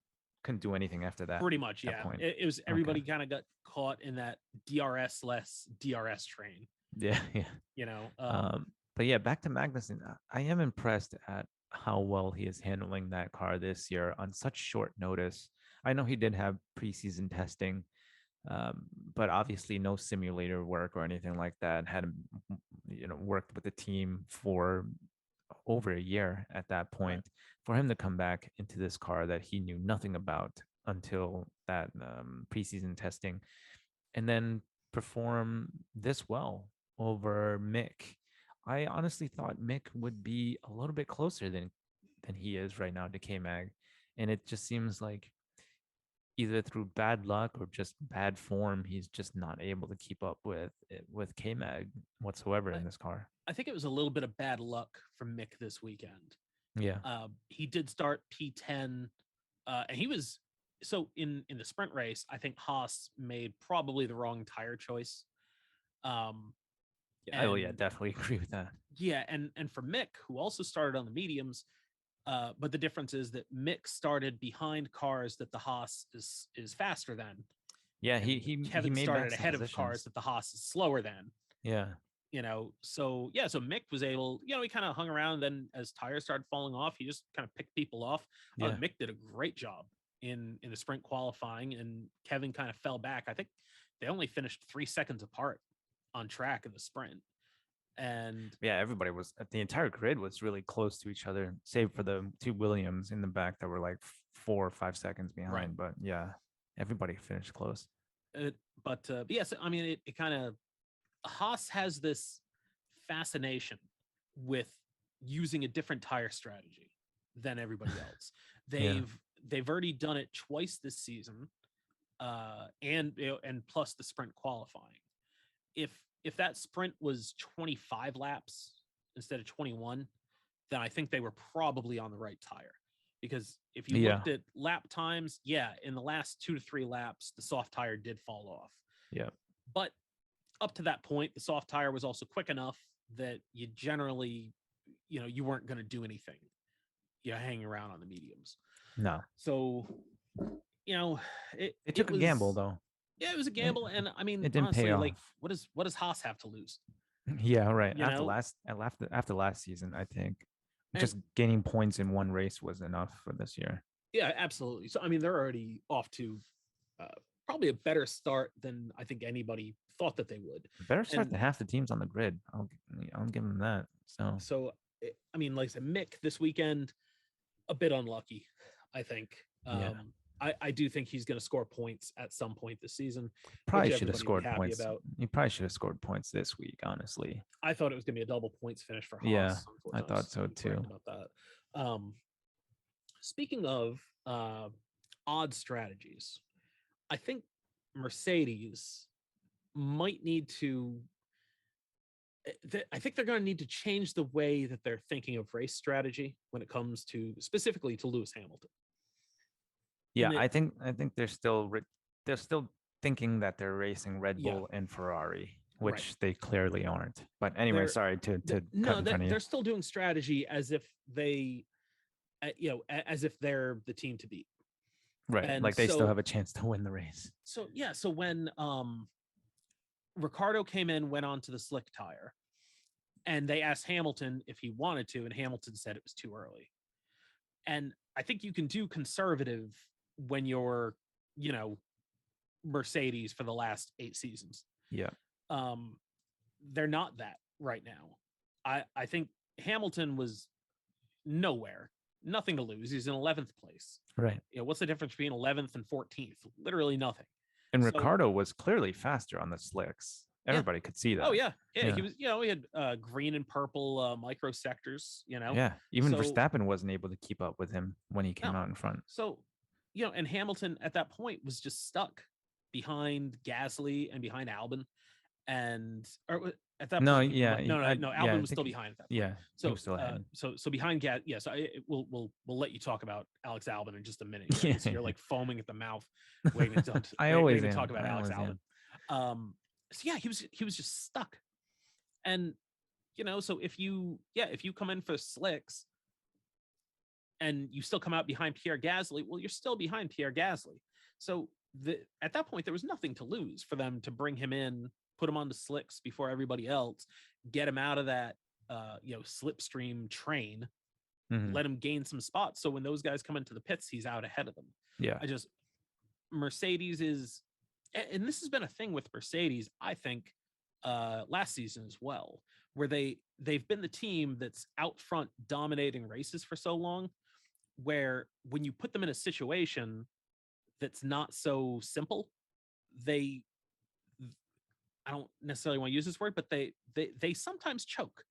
do anything after pretty much, that yeah. point. It was Okay, everybody kind of got caught in that DRS less DRS train. yeah, yeah. You know, But yeah, back to Magnussen. I am impressed at how well he is handling that car this year on such short notice. I know he did have preseason testing, um, but obviously no simulator work or anything like that. Had worked with the team for over a year at that right. point. For him to come back into this car that he knew nothing about until that preseason testing, and then perform this well over Mick. I honestly thought Mick would be a little bit closer than he is right now to K Mag, and it just seems like either through bad luck or just bad form, he's just not able to keep up with K Mag whatsoever I, in this car. I think it was a little bit of bad luck from Mick this weekend. Yeah, He did start P10, and he was so in the sprint race. I think Haas made probably the wrong tire choice. Um, oh yeah, and definitely agree with that. yeah, and for Mick, who also started on the mediums, but the difference is that Mick started behind cars that the Haas is faster than, Yeah, and he Kevin made started back some ahead of the cars positions. that the Haas is slower than. Yeah, So yeah, so Mick was able, he kind of hung around. Then as tires started falling off, he just kind of picked people off. yeah, Mick did a great job in the sprint qualifying, and Kevin kind of fell back. I think they only finished 3 seconds apart on track in the sprint, and yeah. Everybody was the entire grid was really close to each other, save for the two Williams in the back that were like 4 or 5 seconds right. behind. But yeah, everybody finished close. It, but yes, I mean it kind of Haas has this fascination with using a different tire strategy than everybody else. Yeah, They've already done it twice this season, and plus the sprint qualifying. If if that sprint was 25 laps instead of 21, then I think they were probably on the right tire. Because if you yeah, looked at lap times, yeah, in the last 2 to 3 laps, the soft tire did fall off. yeah. But up to that point, the soft tire was also quick enough that you generally, you weren't going to do anything, hanging around on the mediums. No, So, you know, it they it took a gamble was, though. yeah, it was a It, gamble, and I mean, it didn't pay honestly, like, off. what does Haas have to lose? Yeah, right. You know, After last season, I think and just gaining points in one race was enough for this year. yeah, absolutely. So I mean, they're already off to uh, probably a better start than I think anybody thought that they would, Better start and than half the teams on the grid. I'll give them that. So so I mean, like I said, Mick this weekend a bit unlucky, I think. yeah, I do think he's going to score points at some point this season, which probably should have everybody will be scored happy points. about. He probably should have scored points this week, honestly. I thought it was going to be a double points finish for Yeah, Haas. I Unfortunately, I thought was so correct too. about that. Speaking of odd strategies, I think Mercedes might need to. I think they're going to need to change the way that they're thinking of race strategy when it comes to specifically to Lewis Hamilton. Yeah, In that, I think they're still thinking that they're racing Red yeah, Bull and Ferrari, right. which they clearly aren't. But anyway, They're sorry to cut no, in front of you. they're still doing strategy as if they, as if they're the team to beat. Right, And like they still so, have a chance to win the race. so when Ricardo came in, went on to the slick tire, and they asked Hamilton if he wanted to, and Hamilton said it was too early. And I think you can do conservative when you're, you know, Mercedes for the last 8 seasons. Yeah, Um, they're not that right now. I think Hamilton was nowhere, nothing to lose. He's in 11th place. right. What's the difference between 11th and 14th? Literally nothing. And So Ricardo was clearly faster on the slicks. yeah. Everybody could see Oh that. yeah. Yeah. He was. He had green and purple micro sectors. Yeah. Even So Verstappen wasn't able to keep up with him when he came no. out in front. So and Hamilton at that point was just stuck behind Gasly and behind Albon, and or at that No, point, yeah. no. Yeah, Albon I was still think, behind at that point. yeah, he So, was still ahead. so behind Gas, yeah. So we'll let you talk about Alex Albon in just a minute. Here, Yeah. you're like foaming at the mouth, waiting to I always waiting to talk am. about I Alex always Albon. am. So yeah, he was just stuck, and so if you come in for slicks and you still come out behind Pierre Gasly, well, you're still behind Pierre Gasly. So at that point, there was nothing to lose for them to bring him in, put him on the slicks before everybody else, get him out of that, slipstream train, Mhm. let him gain some spots. So when those guys come into the pits, he's out ahead of them. Yeah. Mercedes is, and this has been a thing with Mercedes, I think, last season as well, where they've been the team that's out front dominating races for so long, where when you put them in a situation that's not so simple, they I don't necessarily want to use this word, but they sometimes choke.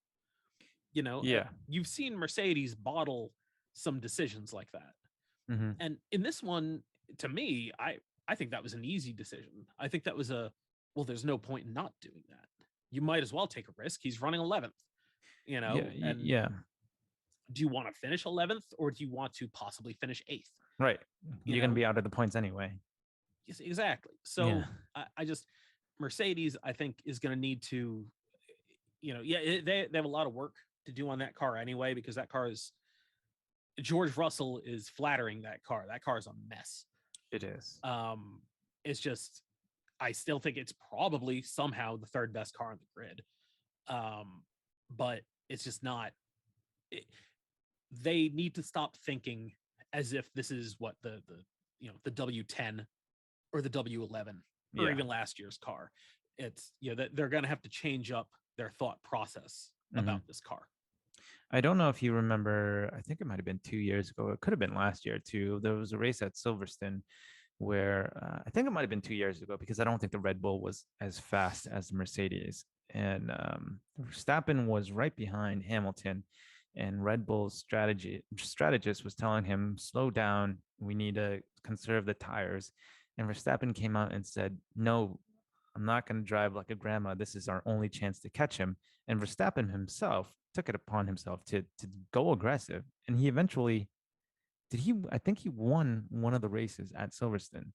Yeah. You've seen Mercedes bottle some decisions like that. Hmm. And in this one, to me, I think that was an easy decision. I think that was well, there's no point in not doing that. You might as well take a risk. He's running 11th, Yeah. and Yeah. do you want to finish 11th or do you want to possibly finish 8th? Right. You You're gonna know, be out of the points anyway. yes, exactly. Yeah. So I just Mercedes, I think, is going to need to, they have a lot of work to do on that car anyway, because that car is George Russell is flattering that car. That car is a mess. It is. Um, it's just, I still think it's probably somehow the third best car on the grid. But it's just not. It, they need to stop thinking as if this is what the W10 or the W11 or Yeah. even last year's car. It's that they're going to have to change up their thought process Mhm. about this car. I don't know if you remember, I think it might have been 2 years ago. It could have been last year too. There was a race at Silverstone where I think it might have been 2 years ago because I don't think the Red Bull was as fast as the Mercedes. And Verstappen was right behind Hamilton, and Red Bull's strategist was telling him, slow down. We need to conserve the tires. And Verstappen came out and said, no, I'm not going to drive like a grandma. This is our only chance to catch him. And Verstappen himself took it upon himself to go aggressive. And he eventually I think he won one of the races at Silverstone.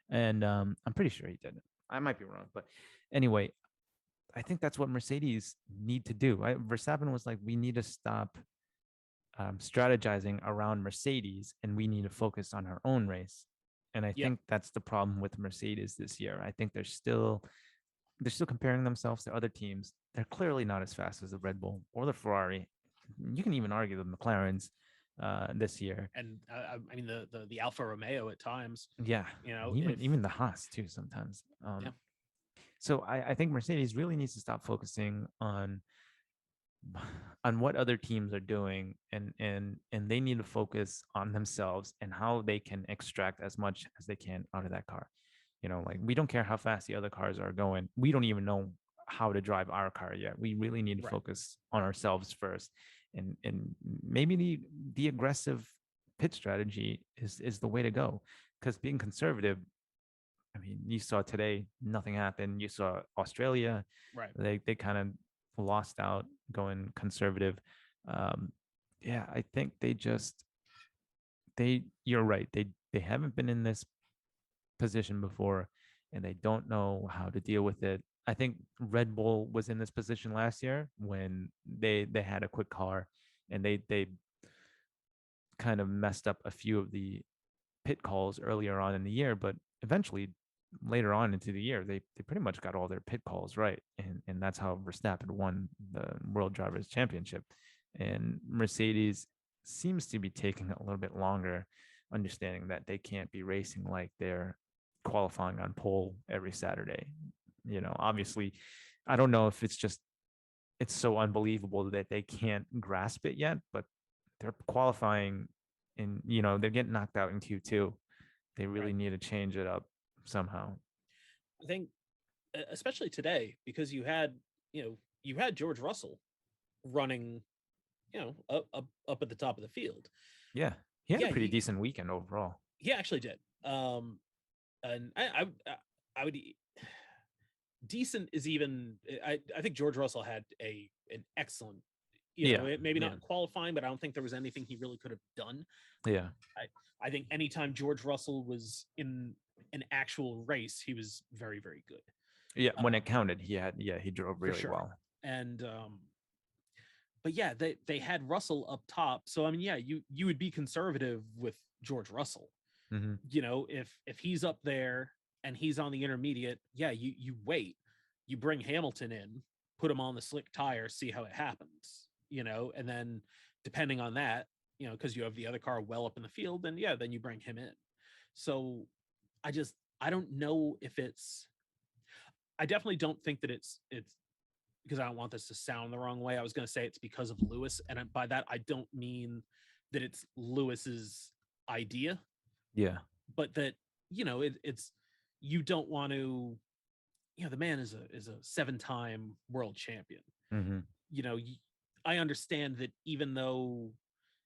And I'm pretty sure he did. I might be wrong. But anyway, I think that's what Mercedes need to do. Verstappen was like, we need to stop strategizing around Mercedes and we need to focus on our own race. And I Yep. think that's the problem with Mercedes this year. I think they're still comparing themselves to other teams. They're clearly not as fast as the Red Bull or the Ferrari. You can even argue the McLarens this year. And I mean the Alfa Romeo at times. Yeah, even the Haas too sometimes. Yeah. So I think Mercedes really needs to stop focusing on what other teams are doing, and they need to focus on themselves and how they can extract as much as they can out of that car. Like, we don't care how fast the other cars are going. We don't even know how to drive our car yet. We really need to Right. focus on ourselves first, and maybe the aggressive pit strategy is the way to go, because being conservative, I mean, you saw today nothing happened. You saw Australia, Right. they kind of lost out going conservative. um yeah, I think you're right, they haven't been in this position before, and they don't know how to deal with it. I think Red Bull was in this position last year when they had a quick car, and they kind of messed up a few of the pit calls earlier on in the year, but eventually later on into the year, they pretty much got all their pit calls right. And that's how Verstappen won the World Drivers' Championship. And Mercedes seems to be taking a little bit longer, understanding that they can't be racing like they're qualifying on pole every Saturday. Obviously, I don't know if it's so unbelievable that they can't grasp it yet, but they're qualifying and they're getting knocked out in Q2. They really Right. need to change it up somehow. I think especially today, because you had George Russell running, up at the top of the field. Yeah, he had a Yeah, pretty decent weekend overall. he actually did. And I would decent is even I think George Russell had an excellent, Yeah, maybe yeah, not qualifying, but I don't think there was anything he really could have done. yeah, I think anytime George Russell was in an actual race, he was very, very good. yeah. When it Um, counted, he drove for really sure. well. And but yeah, they had Russell up top. So I mean, yeah, you would be conservative with George Russell. Mm-hmm. If he's up there and he's on the intermediate, yeah, you wait. You bring Hamilton in, put him on the slick tire, see how it happens, and then depending on that, because you have the other car well up in the field, then yeah, then you bring him in. So I don't know if I definitely don't think that it's because I don't want this to sound the wrong way. I was going to say it's because of Lewis, and by that I don't mean that it's Lewis's idea, Yeah. but that it's you don't want to. The man is a 7-time world champion. Mm-hmm. You know, I understand that even though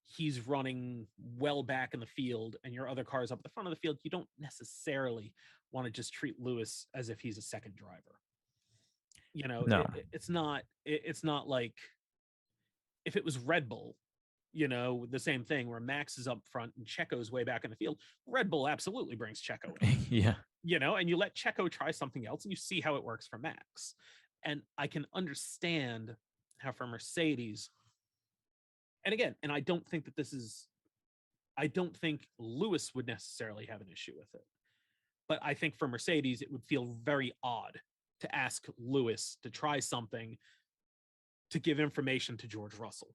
he's running well back in the field and your other cars up at the front of the field, you don't necessarily want to just treat Lewis as if he's a second driver. You know, No. it's not like if it was Red Bull, you know, the same thing where Max is up front and Checo's way back in the field. Red Bull absolutely brings Checo in, Yeah. you know, and you let Checo try something else and you see how it works for Max. And I can understand how for Mercedes, and again, and I don't think that I don't think Lewis would necessarily have an issue with it. But I think for Mercedes, it would feel very odd to ask Lewis to try something to give information to George Russell.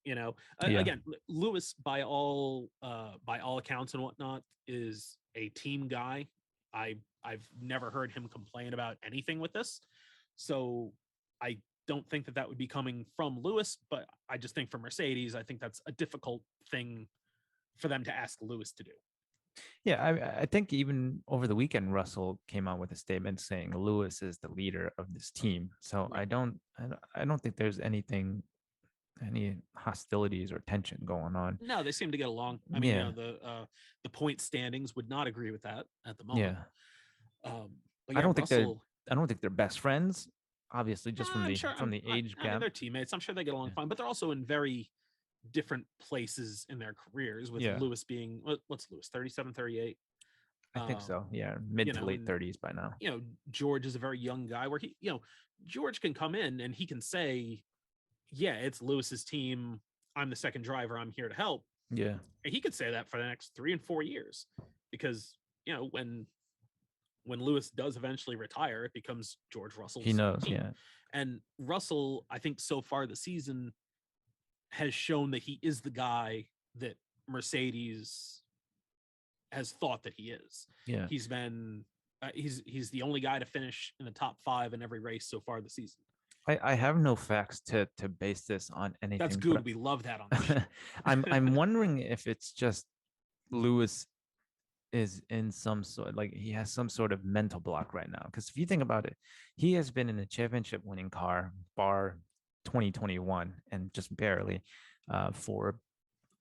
You know, Yeah. again, Lewis, by all accounts and whatnot, is a team guy. I've never heard him complain about anything with this, so I don't think that would be coming from Lewis. But I just think for Mercedes, I think that's a difficult thing for them to ask Lewis to do. Yeah, I think even over the weekend, Russell came out with a statement saying Lewis is the leader of this team. So Right. I don't think there's any hostilities or tension going on. No, they seem to get along. I mean, you know, the point standings would not agree with that at the moment. But I yeah, don't think Russell. I don't think they're best friends. Obviously, just I'm sure. from the age I mean, gap. they're teammates. I'm sure they get along Yeah. fine, but they're also in very different places in their careers. With Yeah. Lewis being what's Lewis 37, 38. I think so. Yeah, mid to late 30s by now. You know, George is a very young guy. Where he, you know, George can come in and he can say, "Yeah, it's Lewis's team. I'm the second driver. I'm here to help." Yeah. And he could say that for the next 3 and 4 years, because you know when Lewis does eventually retire, it becomes George Russell's He knows. team. Yeah. And Russell, I think so far the season has shown that he is the guy that Mercedes has thought that he is. Yeah. He's been he's the only guy to finish in the top 5 in every race so far this season. I have no facts to base this on anything. That's good. We love that on the show. I'm wondering if it's just Lewis is in some sort, like he has some sort of mental block right now. Because if you think about it, he has been in a championship winning car bar 2021 and just barely for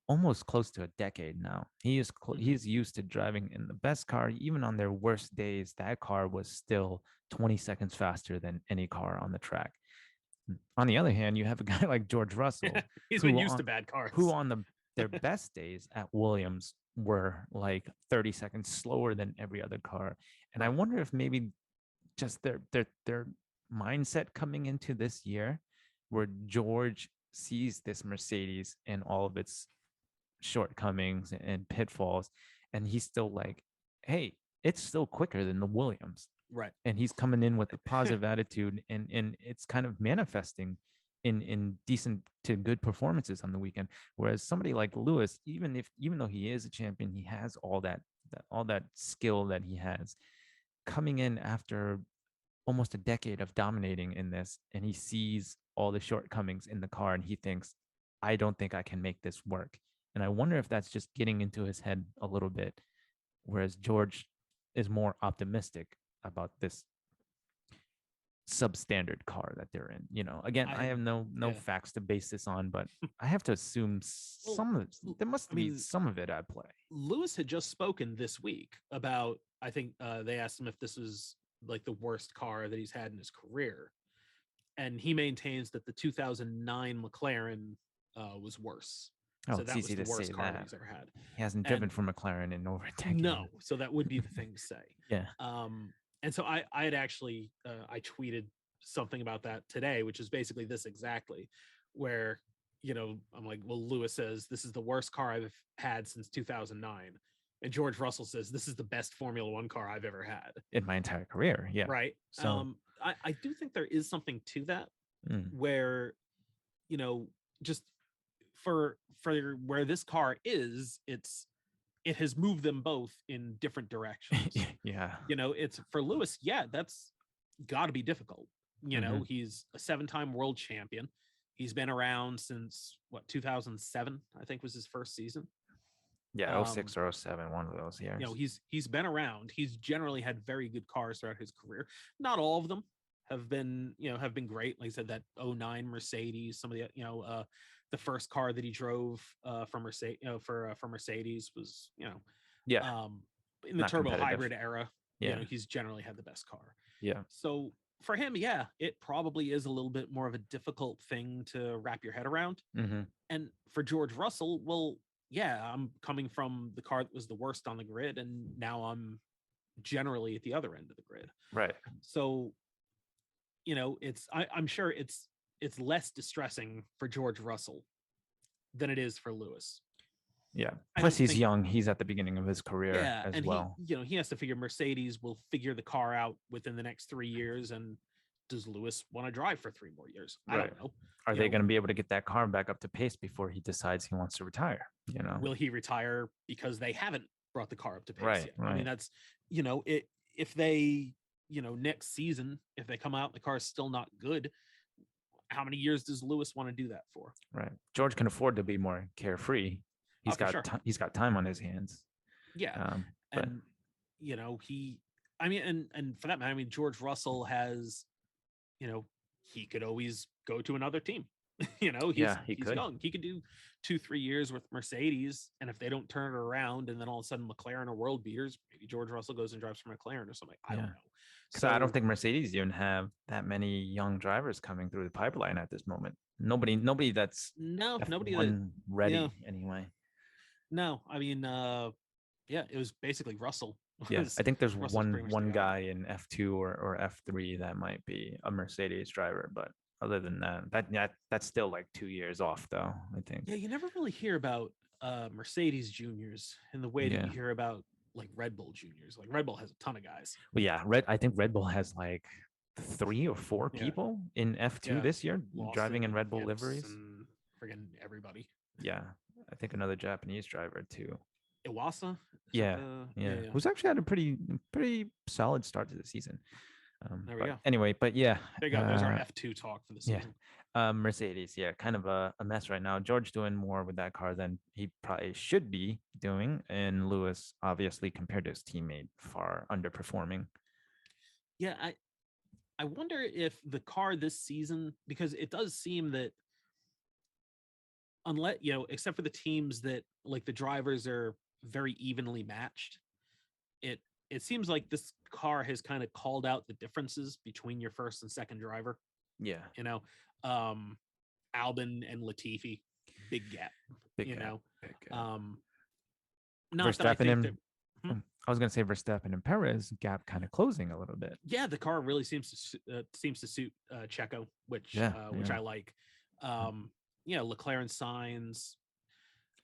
almost close to a decade now. He's used to driving in the best car. Even on their worst days, that car was still 20 seconds faster than any car on the track. On the other hand, you have a guy like George Russell. He's been used to bad cars. Who on their best days at Williams were like 30 seconds slower than every other car. And I wonder if maybe just their mindset coming into this year, where George sees this Mercedes and all of its shortcomings and pitfalls, and he's still like, hey, it's still quicker than the Williams. Right. And he's coming in with a positive attitude, and it's kind of manifesting in decent to good performances on the weekend. Whereas somebody like Lewis, even though he is a champion, he has all that skill that he has, coming in after almost a decade of dominating in this, and he sees all the shortcomings in the car and he thinks, I don't think I can make this work. And I wonder if that's just getting into his head a little bit, whereas George is more optimistic about this substandard car that they're in. You know, again, I have no facts to base this on, but I have to assume there must be some of it at play. Lewis had just spoken this week about, I think they asked him if this was like the worst car that he's had in his career, and he maintains that the 2009 McLaren was worse. Oh, so that was the worst car that he's ever had. He hasn't driven for McLaren in over a decade. No, so that would be the thing to say. Yeah. And so I had actually I tweeted something about that today, which is basically this exactly, where, you know, I'm like, well, Lewis says this is the worst car I've had since 2009, and George Russell says this is the best Formula One car I've ever had in my entire career. Yeah, right. So I do think there is something to that, where, you know, just for where this car is, it has moved them both in different directions. Yeah. You know, it's for Lewis. Yeah, that's got to be difficult. You know, he's a 7-time world champion. He's been around since 2007, I think was his first season. Yeah, 06 or 07, one of those years. You know, he's been around. He's generally had very good cars throughout his career. Not all of them have been great. Like I said, that '09 Mercedes, some of the the first car that he drove for Mercedes, for Mercedes was Yeah, in the not turbo competitive. hybrid era. Yeah, He's generally had the best car. yeah. So for him, yeah, it probably is a little bit more of a difficult thing to wrap your head around. Mm-hmm. And for George Russell, well, yeah, I'm coming from the car that was the worst on the grid, and now I'm generally at the other end of the grid. Right. So, I'm sure it's less distressing for George Russell than it is for Lewis. Yeah. I Plus, don't he's think, young. He's at the beginning of his career yeah, as and well. he has to figure Mercedes will figure the car out within the next 3 years, and does Lewis want to drive for 3 more years? I Right. don't know. Are they going to be able to get that car back up to pace before he decides he wants to retire? Will he retire because they haven't brought the car up to pace Right, yet? right. I mean, that's it. If they next season, if they come out and the car is still not good, how many years does Lewis want to do that for? Right. George can afford to be more carefree. He's For got sure. he's got time on his hands. Yeah. But And and for that matter, I mean, George Russell has, he could always go to another team. He's could. young. He could do 2-3 years with Mercedes, and if they don't turn it around, and then all of a sudden McLaren are world beaters, maybe George Russell goes and drives for McLaren or something. I don't know. Because I don't think Mercedes even have that many young drivers coming through the pipeline at this moment. Nobody that's nobody F1 ready yeah. anyway. No, I mean, yeah, it was basically Russell. Yes, I think there's Russell's pretty much one guy in F2 or F3 that might be a Mercedes driver, but other than that's still like 2 years off, though, I think. Yeah, you never really hear about Mercedes juniors in the way that you hear about like Red Bull juniors. Like Red Bull has a ton of guys. Well, yeah, I think Red Bull has like 3 or 4 people in F2 this year driving in Red Bull liveries. And friggin' everybody. Yeah, I think another Japanese driver too. Iwasa. Yeah. Who's actually had a pretty solid start to the season. There we go. Anyway, but yeah. There you go. There's our F2 talk for the season. Yeah. Mercedes, kind of a mess right now. George doing more with that car than he probably should be doing. And Lewis, obviously, compared to his teammate, far underperforming. Yeah, I wonder if the car this season, because it does seem that unless, except for the teams that like the drivers are very evenly matched, it seems like this car has kind of called out the differences between your first and second driver. Yeah. Albon and Latifi, big gap. Big gap. Not Verstappen that I think that, I was going to say Verstappen and Perez gap kind of closing a little bit. Yeah, the car really seems to suit Checo, which I like. Leclerc and Sainz.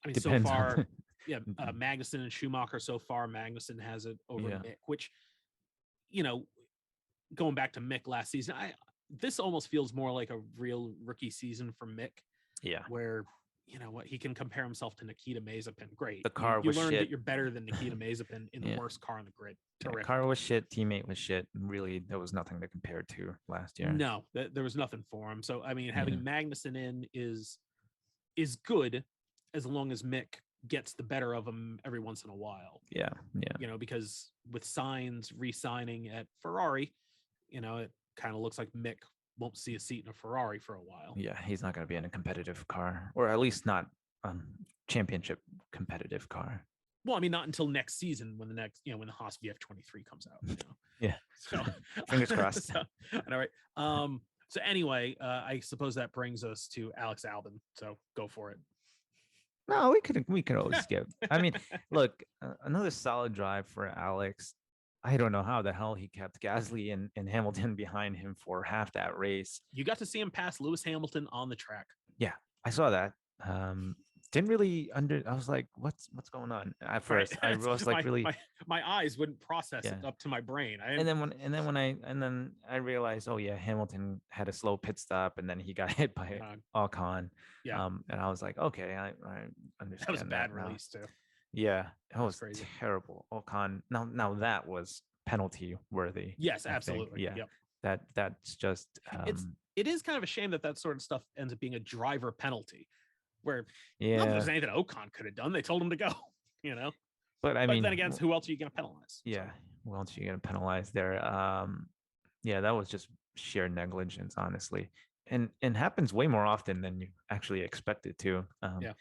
I mean, Depends so far, Magnussen and Schumacher. So far, Magnussen has it over Mick, which, going back to Mick last season, this almost feels more like a real rookie season for Mick. Yeah, where he can compare himself to Nikita Mazepin. Great, the car you was learned shit. That you're better than Nikita Mazepin in the worst car on the grid. Terrific. The car was shit. Teammate was shit. Really, there was nothing to compare to last year. No, there was nothing for him. So I mean, having Magnussen in is good as long as Mick gets the better of him every once in a while. Yeah. Because with Sainz re-signing at Ferrari, it kind of looks like Mick won't see a seat in a Ferrari for a while. Yeah, he's not going to be in a competitive car, or at least not championship competitive car. Well, I mean, not until next season when the Haas VF23 comes out. Yeah. So fingers crossed. All right. So anyway, I suppose that brings us to Alex Albon. So go for it. No, we could always skip. I mean, look, another solid drive for Alex. I don't know how the hell he kept Gasly and Hamilton behind him for half that race. You got to see him pass Lewis Hamilton on the track. Yeah, I saw that. Didn't really I was like, what's going on at first? Right. I was like, my eyes wouldn't process it up to my brain. And then I realized, oh yeah, Hamilton had a slow pit stop and then he got hit by Ocon. Yeah. And I was like, okay, I understand. That was a bad release too. Yeah, that was crazy. Terrible. Ocon. Now that was penalty worthy. Yes, absolutely. Yeah. Yep. That's just it is kind of a shame that sort of stuff ends up being a driver penalty. Where not that there's anything Ocon could have done. They told him to go, But I mean, then again, who else are you going to penalize? Yeah, who else are you going to penalize there? Yeah, that was just sheer negligence, honestly, and happens way more often than you actually expect it to. Yeah.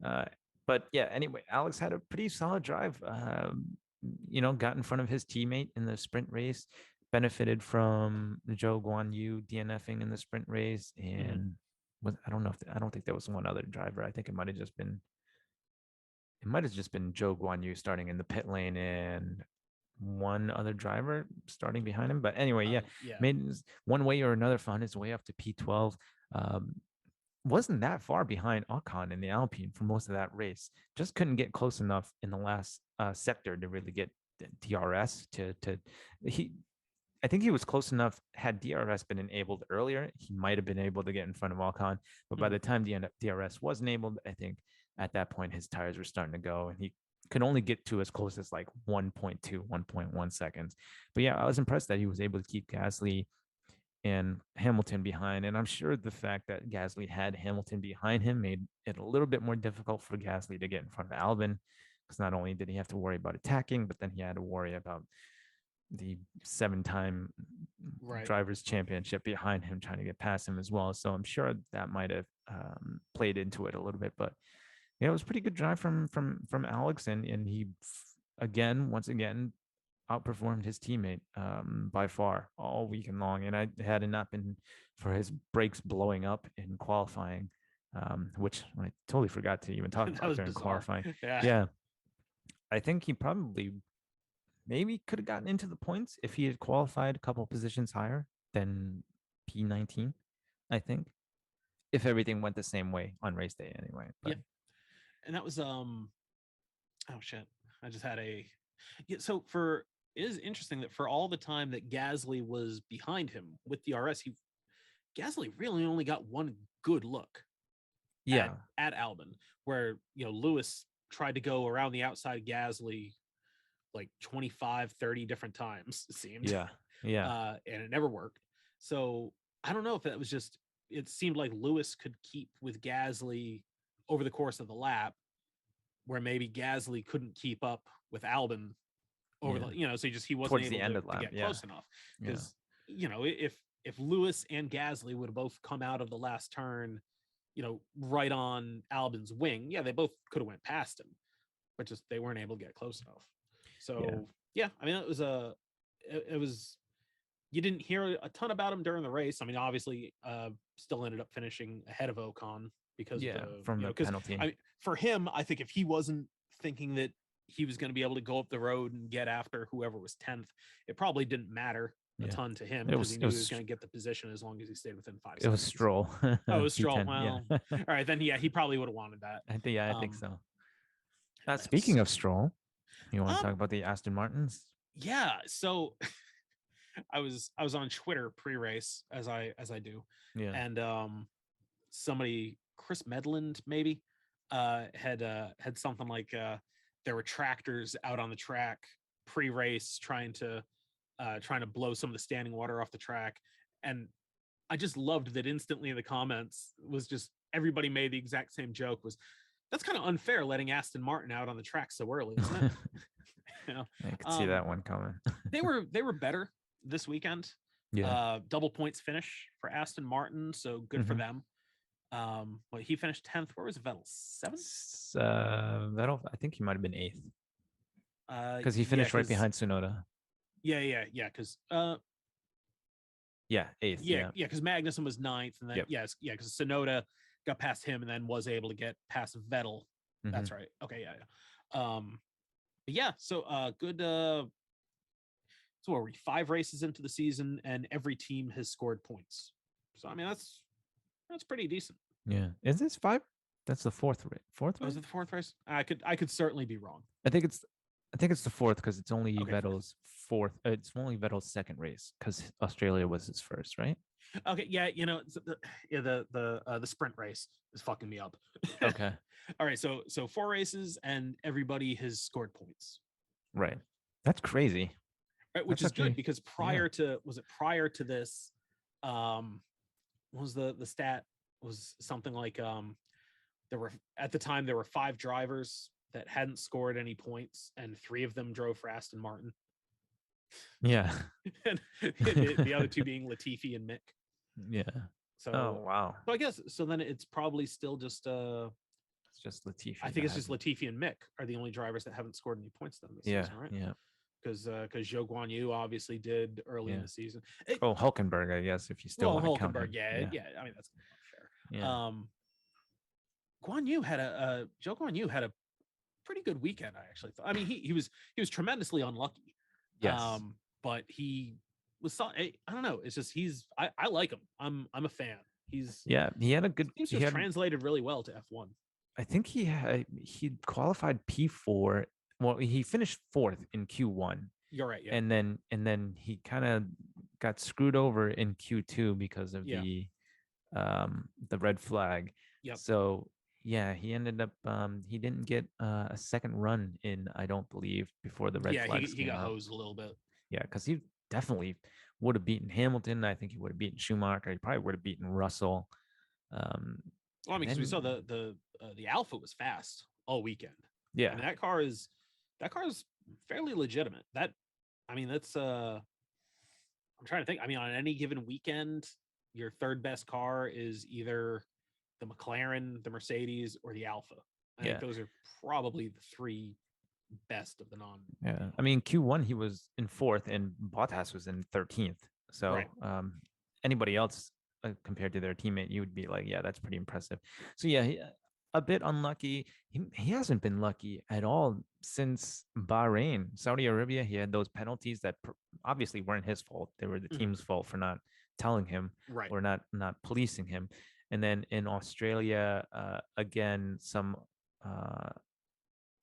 Uh, but yeah, anyway, Alex had a pretty solid drive. Got in front of his teammate in the sprint race, benefited from Joe Guan Yu DNFing in the sprint race, Mhm. and I don't know if I don't think there was one other driver. I think it might have just been Joe Guan Yu starting in the pit lane and one other driver starting behind him. But anyway, yeah, Yeah. made one way or another found his way up to P12. Wasn't that far behind Ocon in the Alpine for most of that race. Just couldn't get close enough in the last sector to really get DRS to he. I think he was close enough. Had DRS been enabled earlier, he might have been able to get in front of Ocon. But by Mhm. the time the DRS was enabled, I think at that point his tires were starting to go, and he could only get to as close as like 1.2, 1.1 seconds. But yeah, I was impressed that he was able to keep Gasly and Hamilton behind. And I'm sure the fact that Gasly had Hamilton behind him made it a little bit more difficult for Gasly to get in front of Albon, because not only did he have to worry about attacking, but then he had to worry about the 7-time Right. drivers championship behind him trying to get past him as well. So I'm sure that might have played into it a little bit. But yeah, it was a pretty good drive from Alex, and he once again outperformed his teammate by far all weekend long. And had it not been for his brakes blowing up in qualifying, which I totally forgot to even talk That about was during bizarre. qualifying. Yeah. Yeah, I think he probably maybe could have gotten into the points if he had qualified a couple positions higher than P19. I think if everything went the same way on race day anyway. Yeah. But And that was oh shit. I just had a yeah, so for it is interesting that for all the time that Gasly was behind him with DRS, Gasly really only got one good look at yeah, Albon, where Lewis tried to go around the outside Gasly like 25, 30 different times, it seemed. yeah, yeah, And it never worked. So I don't know if that was just it seemed like Lewis could keep with Gasly over the course of the lap, where maybe Gasly couldn't keep up with Albon over yeah. the so he wasn't Towards the able end to of the lap, get yeah, close enough, yeah, because if Lewis and Gasly would have both come out of the last turn right on Albon's wing, yeah, they both could have went past him, but just they weren't able to get close enough. yeah, So yeah, I mean it was you didn't hear a ton about him during the race. I mean, obviously, still ended up finishing ahead of Ocon because of yeah. the From the because penalty, for him, I think if he wasn't thinking that he was going to be able to go up the road and get after whoever was 10th, it probably didn't matter a yeah. ton to him, It because he was it knew he was was going to get the position as long as he stayed within 5 seconds. Stroll, Oh, it was Stroll. P10. Yeah, Well, all right, then yeah, he probably would have wanted that. I think Um, so. man, Speaking of Stroll, you want to um, talk about the Aston Martins? yeah. So I was on Twitter pre-race, as I do, Yeah. and somebody, Chris Medland maybe, had something like there were tractors out on the track pre-race trying to blow some of the standing water off the track. And I just loved that instantly in the comments was just everybody made the exact same joke. Was That's kind of unfair letting Aston Martin out on the track so early, isn't it? you know I could see um that one coming. they were better this weekend. Yeah. Double points finish for Aston Martin, so good for Hmm. them. But he finished 10th. Where was Vettel? 7th? Vettel, I think he might have been eighth because he Yeah, finished right because behind Tsunoda. yeah, because Yeah, eighth. Yeah. because Magnussen was 9th, and then Yep. because Sonoda got past him and then was able to get past Vettel. Hmm. That's right. Okay, yeah. But yeah, so good. So what were we, 5 races into the season, and every team has scored points. So I mean that's pretty decent. Yeah. Is this five? That's the fourth race. Fourth Oh, is race? it the 4th race? I could certainly be wrong. I think it's. I think it's the fourth because it's only Okay, 4th. Vettel's fourth. It's only Vettel's second race because Australia was his first, right? Okay, yeah, the sprint race is fucking me up. Okay. All right, so 4 races and everybody has scored points, Right. That's crazy. right? Which That's is good, actually. because Yeah. prior to this, what was the stat, was something like there were at the time there were 5 drivers that hadn't scored any points, and 3 of them drove for Aston Martin. Yeah. and the other two being Latifi and Mick. Yeah. So, Oh wow. so I guess so. Then it's probably still just It's just Latifi. I think it's just Latifi and Mick are the only drivers that haven't scored any points then this season, right? Yeah. Because Zhou Guan Yu obviously did early in the season. Oh, Hulkenberg, I guess, if you still want to count him. Yeah. I mean, that's fair. Yeah. Zhou Guan Yu had a pretty good weekend. I actually thought. I mean, he was tremendously unlucky. Yes. But he was. I don't know. It's just I like him. I'm a fan. He had a good. Seems to have translated really well to F1. I think he qualified P4. Well, he finished 4th in Q1. You're right. Yeah. And then he kind of got screwed over in Q2 because of the red flag. Yep. So yeah, he ended up he didn't get a second run in, I don't believe, before the red flag. He got hosed a little bit. Yeah, because he definitely would have beaten Hamilton. I think he would have beaten Schumacher. He probably would have beaten Russell. Well, I mean, because we saw the Alpha was fast all weekend. Yeah, I mean, that car is fairly legitimate. That's I'm trying to think. I mean, on any given weekend, your third best car is either the McLaren, the Mercedes, or the Alpha. I think those are probably the three best of the non. Yeah, I mean, Q1 he was in 4th and Bottas was in 13th. So right. Anybody else compared to their teammate, you would be like, yeah, that's pretty impressive. So yeah, a bit unlucky. He hasn't been lucky at all since Bahrain. Saudi Arabia, he had those penalties that obviously weren't his fault. They were the team's fault for not telling him or not policing him. And then in Australia, again, some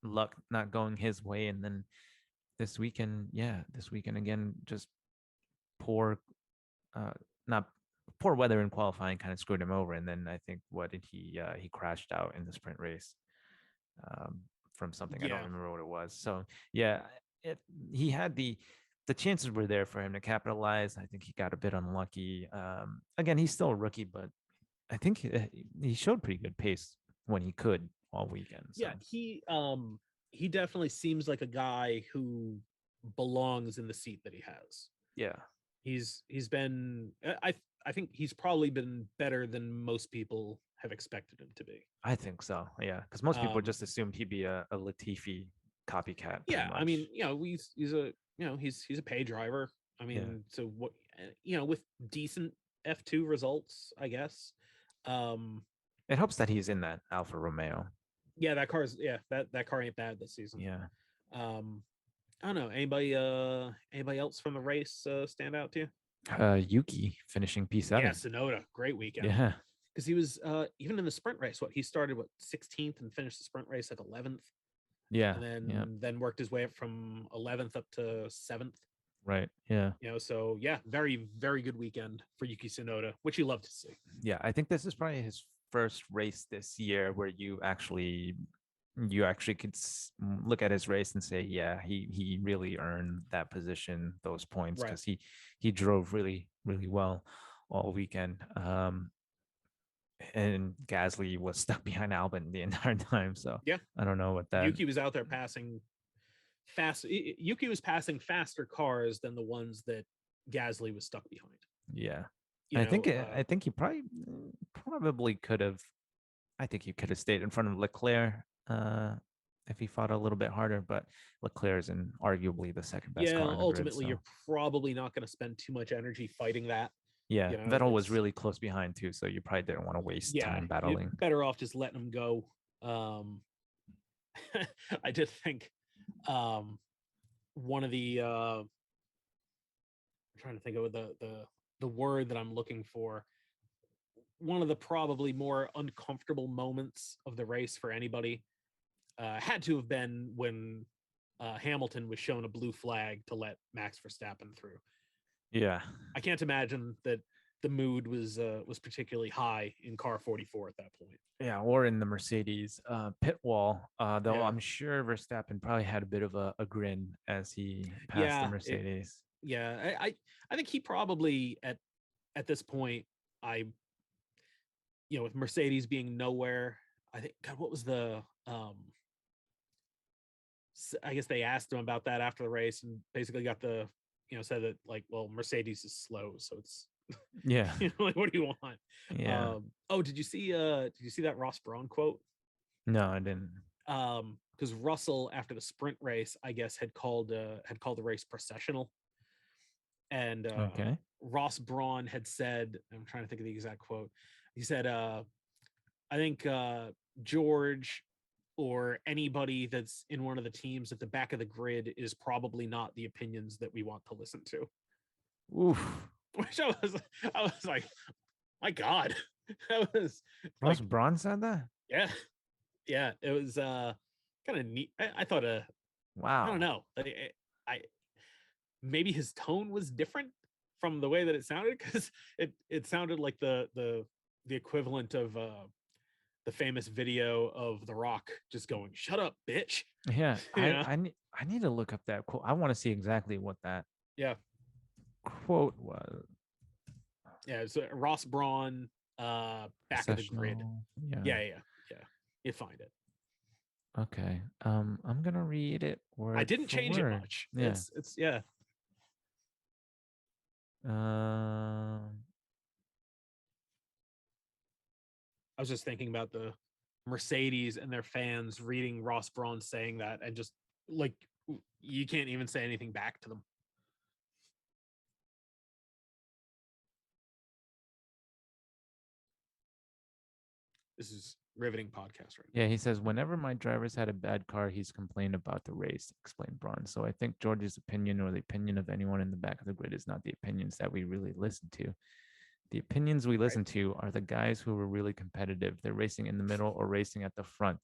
luck not going his way. And then this weekend again, just poor, not poor weather in qualifying kind of screwed him over. And then I think he crashed out in the sprint race from something. I don't remember what it was. So yeah, he had the chances were there for him to capitalize. I think he got a bit unlucky. Again, he's still a rookie, but I think he showed pretty good pace when he could all weekend. So. Yeah, he definitely seems like a guy who belongs in the seat that he has. Yeah. He's been I think he's probably been better than most people have expected him to be. I think so. Yeah, because most people just assumed he'd be a Latifi copycat. Yeah, I mean, he's a pay driver. I mean, so what, with decent F2 results, I guess. It helps that he's in that Alfa Romeo. Yeah, that car ain't bad this season. Yeah. I don't know. Anybody else from the race stand out to you? Yuki finishing P7. Yeah, Tsunoda, great weekend. Yeah. Because he was even in the sprint race. He started 16th and finished the sprint race like 11th. Yeah. And then worked his way up from 11th up to 7th. Right. Yeah. So yeah, very, very good weekend for Yuki Tsunoda, which you love to see. Yeah, I think this is probably his first race this year where you actually could look at his race and say, yeah, he really earned that position, those points, because he drove really, really well all weekend. And Gasly was stuck behind Albon the entire time. So yeah, I don't know what that. Yuki was out there passing fast. Yuki was passing faster cars than the ones that Gasly was stuck behind. Yeah, I think he probably could have. I think he could have stayed in front of Leclerc if he fought a little bit harder, but Leclerc is arguably the second best car. Ultimately, you're probably not going to spend too much energy fighting that. Yeah, Vettel was really close behind too, so you probably didn't want to waste time battling. Better off just letting him go. I did think one of the I'm trying to think of the word that I'm looking for. One of the probably more uncomfortable moments of the race for anybody had to have been when Hamilton was shown a blue flag to let Max Verstappen through. Yeah, I can't imagine that the mood was particularly high in car 44 at that point. Yeah, or in the Mercedes pit wall. Though I'm sure Verstappen probably had a bit of a grin as he passed the Mercedes. I think he probably at this point, with Mercedes being nowhere, I think, God, what was the I guess they asked him about that after the race and basically got the said that like, well, Mercedes is slow, so it's Yeah. like, what do you want? Yeah. Oh, did you see that Ross Brawn quote? No, I didn't. Because Russell, after the sprint race, I guess had called the race processional, and Okay. Ross Brawn had said, I'm trying to think of the exact quote. He said, I think George or anybody that's in one of the teams at the back of the grid is probably not the opinions that we want to listen to. Oof. Which I was like, my God, that was Ross like, Braun said that? yeah, it was kind of neat. I thought, I Wow. don't know, I maybe his tone was different from the way that it sounded, because it sounded like the equivalent of the famous video of The Rock just going, "Shut up, bitch." Yeah, Yeah, I need to look up that quote. I want to see exactly what that yeah, quote was. yeah. So Ross Brawn, back of the grid. Processional. Yeah. Yeah. You find it. Okay. I'm gonna read it I word didn't for change it word. much. Yeah. It's yeah. Um. I was just thinking about the Mercedes and their fans reading Ross Brawn saying that, and just like, you can't even say anything back to them. This is riveting podcast right now. Yeah, he says whenever my drivers had a bad car, he's complained about the race. Explained Braun. So I think George's opinion or the opinion of anyone in the back of the grid is not the opinions that we really listen to. The opinions we listen to are the guys who were really competitive. They're racing in the middle or racing at the front.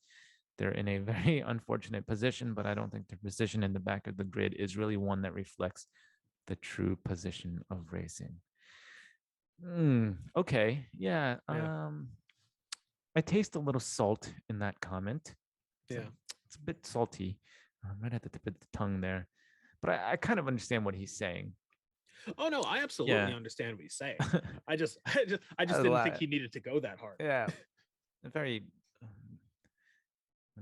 They're in a very unfortunate position, but I don't think their position in the back of the grid is really one that reflects the true position of racing. Okay. Yeah. Yeah. I taste a little salt in that comment. Yeah. It's a bit salty, right at the tip of the tongue there. But I kind of understand what he's saying. Oh no, I absolutely understand what he's saying. I just didn't think he needed to go that hard. Yeah. Very.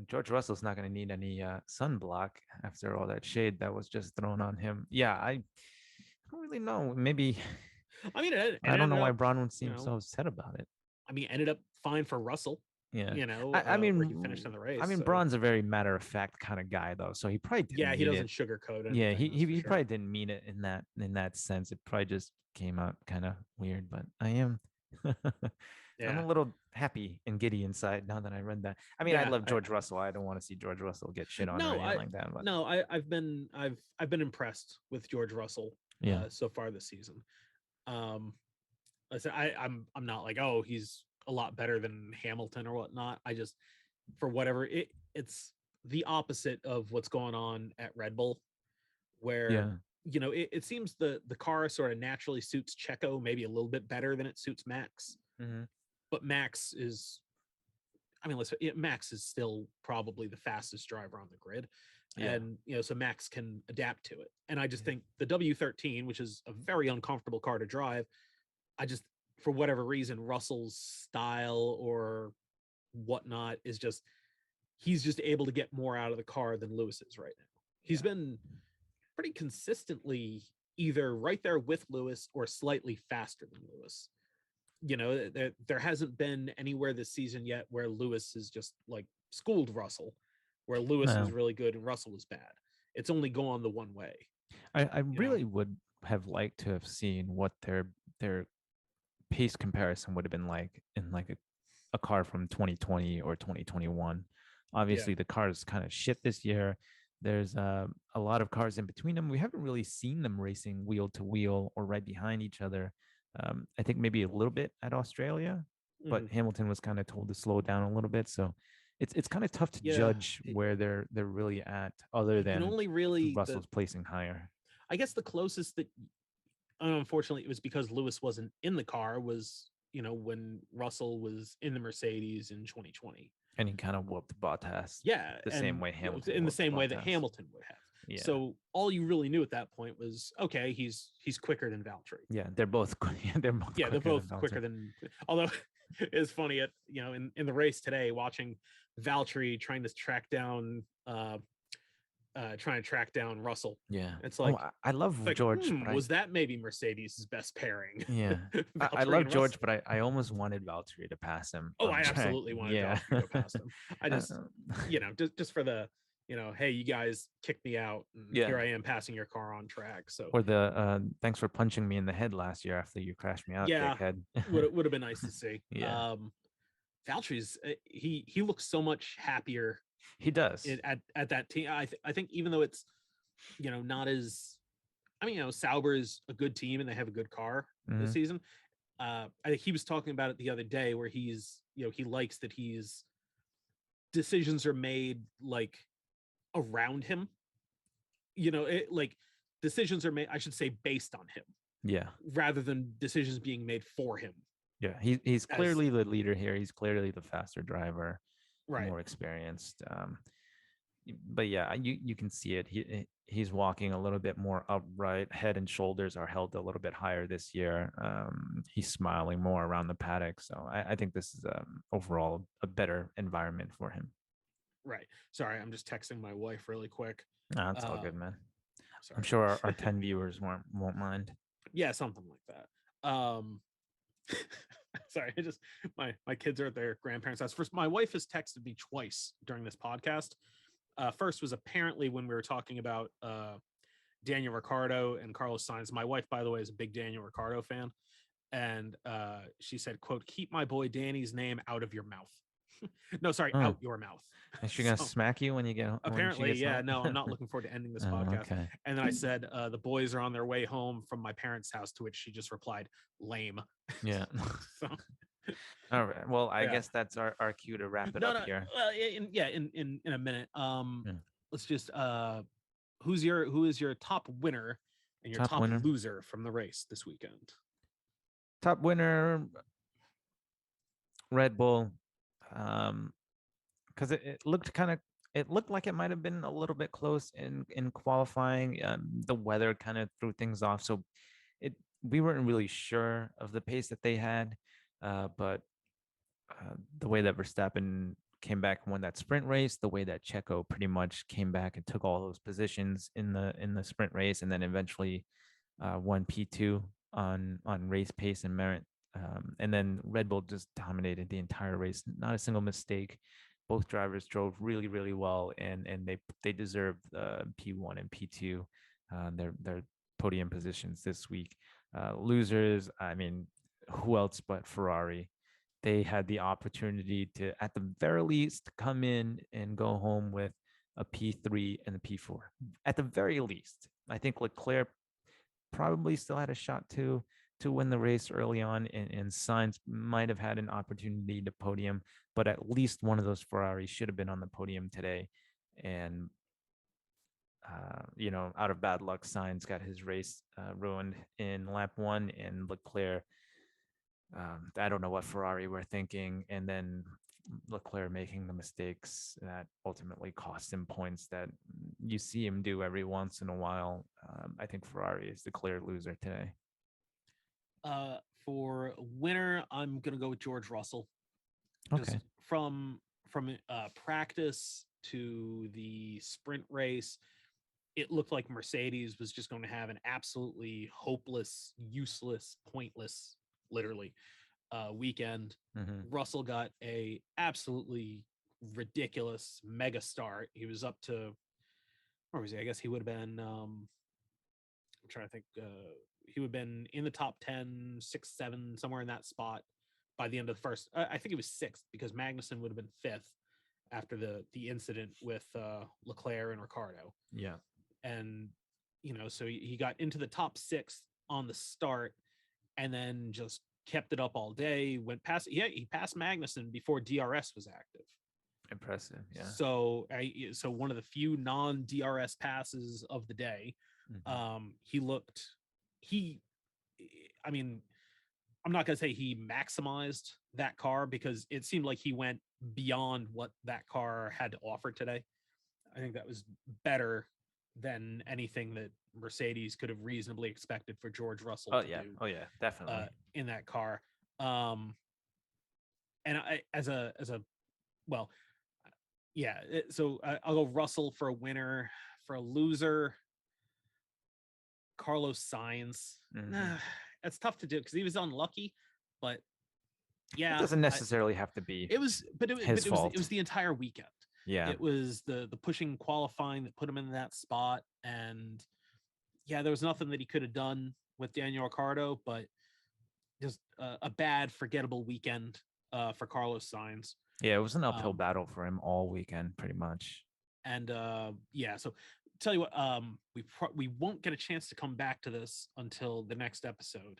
George Russell's not going to need any sunblock after all that shade that was just thrown on him. Yeah, I don't really know. Maybe. I mean, I don't know why Braun would seem so upset about it. I mean, ended up fine for Russell. Yeah, I mean, where he finished in the race. I mean, Braun's a very matter of fact kind of guy, though, so he probably didn't. Yeah, he doesn't sugarcoat anything. Yeah, he probably didn't mean it in that sense. It probably just came out kind of weird. But I am, I'm a little happy and giddy inside now that I read that. I mean, I love George Russell. I don't want to see George Russell get shit on or anything like that. But no, I've been impressed with George Russell. So far this season. I said I'm not like, oh, he's a lot better than Hamilton or whatnot. I just, for whatever, it's the opposite of what's going on at Red Bull, where it seems the car sort of naturally suits Checo maybe a little bit better than it suits Max. Mm-hmm. But Max is, I mean, Max is still probably the fastest driver on the grid. And so Max can adapt to it. And I just think the W13, which is a very uncomfortable car to drive, I just, for whatever reason, Russell's style or whatnot is just, he's just able to get more out of the car than Lewis is right now. He's been pretty consistently either right there with Lewis or slightly faster than Lewis. There hasn't been anywhere this season yet where Lewis is just like schooled Russell, where Lewis was really good and Russell was bad. It's only gone the one way. I really would have liked to have seen what their pace comparison would have been like in like a car from 2020 or 2021. Obviously, the car is kind of shit this year. There's a lot of cars in between them. We haven't really seen them racing wheel to wheel or right behind each other. I think maybe a little bit at Australia, but Hamilton was kind of told to slow down a little bit. So it's kind of tough to judge where they're really at, other than only really Russell's placing higher. I guess the closest that, unfortunately, it was because Lewis wasn't in the car, was when Russell was in the Mercedes in 2020, and he kind of whooped Bottas. The same way Hamilton, in the same way that Hamilton would have. Yeah. So all you really knew at that point was, okay, he's quicker than Valtteri. Yeah, they're both they're both quicker than. Although it's funny, in the race today, watching Valtteri trying to track down trying to track down Russell. Yeah. It's Oh, like, I love George, but was that maybe Mercedes' best pairing? yeah, I Valtteri love and Russell. George, but I almost wanted Valtteri to pass him Oh, on I the track. absolutely wanted Yeah. Valtteri to go past him. I Uh, just, just for the, hey, you guys kicked me out, and yeah. here I am passing your car on track. So Or the thanks for punching me in the head last year after you crashed me out, yeah, dickhead. would have been nice to see. Yeah, Valtteri's he looks so much happier he does. at that team. I think even though it's not as, I mean, Sauber is a good team and they have a good car this Mhm. season. I think he was talking about it the other day where he's he likes that decisions are made like around him. Like decisions are made, I should say, based on him Yeah, rather than decisions being made for him. yeah. He's As clearly the leader here. He's clearly the faster driver, right, more experienced. But yeah, you can see it. He's walking a little bit more upright. Head and shoulders are held a little bit higher this year. He's smiling more around the paddock. So I think this is overall a better environment for him. right. Sorry, I'm just texting my wife really quick. No, it's all good, man. I'm Sorry. sure our 10 viewers won't mind. Yeah, something like that. Sorry, my kids are at their grandparents' house. First, my wife has texted me twice during this podcast. First was apparently when we were talking about Daniel Ricciardo and Carlos Sainz. My wife, by the way, is a big Daniel Ricciardo fan, and she said, "quote Keep my boy Danny's name out of your mouth." No, sorry, Oh, out your mouth. is she gonna smack you when you get home? Apparently, yeah. No, I'm not looking forward to ending this Oh, podcast. okay. And then I said, the boys are on their way home from my parents' house, to which she just replied, "Lame." Yeah. So, All right. Well, I yeah. guess that's our cue to wrap it No, up no. here. Well, in a minute. Yeah. Let's just who is your top winner and your Top top winner. loser from the race this weekend? Top winner, Red Bull. Because it looked it looked like it might have been a little bit close in qualifying. The weather kind of threw things off, so we weren't really sure of the pace that they had. But the way that Verstappen came back and won that sprint race, the way that Checo pretty much came back and took all those positions in the sprint race, and then eventually won P2 on race pace and merit. And then Red Bull just dominated the entire race, not a single mistake. Both drivers drove really, really well, and they deserved P1 and P2, their podium positions this week. Losers, I mean, who else but Ferrari? They had the opportunity to, at the very least, come in and go home with a P3 and a P4. At the very least, I think Leclerc probably still had a shot to win the race early on, and Sainz might have had an opportunity to podium, but at least one of those Ferraris should have been on the podium today. And out of bad luck, Sainz got his race ruined in lap one, and Leclerc, I don't know what Ferrari were thinking, and then Leclerc making the mistakes that ultimately cost him points that you see him do every once in a while. I think Ferrari is the clear loser today. For winner, I'm gonna go with George Russell. Okay. Just from practice to the sprint race, it looked like Mercedes was just going to have an absolutely hopeless, useless, pointless, literally, weekend. Mm-hmm. Russell got a absolutely ridiculous mega start. He was up to, where was he? I guess he would have been. I'm trying to think. He would have been in the top 10, 6, 7, somewhere in that spot by the end of the first. I think it was sixth because Magnussen would have been fifth after the incident with Leclerc and Ricciardo. Yeah. And so he got into the top 6 on the start, and then just kept it up all day. Went past, he passed Magnussen before DRS was active. Impressive. Yeah. So one of the few non-DRS passes of the day. Mm-hmm. I mean, I'm not gonna say he maximized that car because it seemed like he went beyond what that car had to offer today. I think that was better than anything that Mercedes could have reasonably expected for George Russell to do. Oh yeah, definitely. In that car. And I, as a well, yeah. So I'll go Russell for a winner. for a loser, Carlos Sainz. Nah, it's tough to do because he was unlucky, but yeah, it doesn't necessarily have to be. It was the entire weekend. Yeah, it was the pushing qualifying that put him in that spot, and yeah, there was nothing that he could have done with Daniel Ricciardo, but just a bad, forgettable weekend for Carlos Sainz. Yeah, it was an uphill battle for him all weekend, pretty much. And yeah, so tell you what, we won't get a chance to come back to this until the next episode.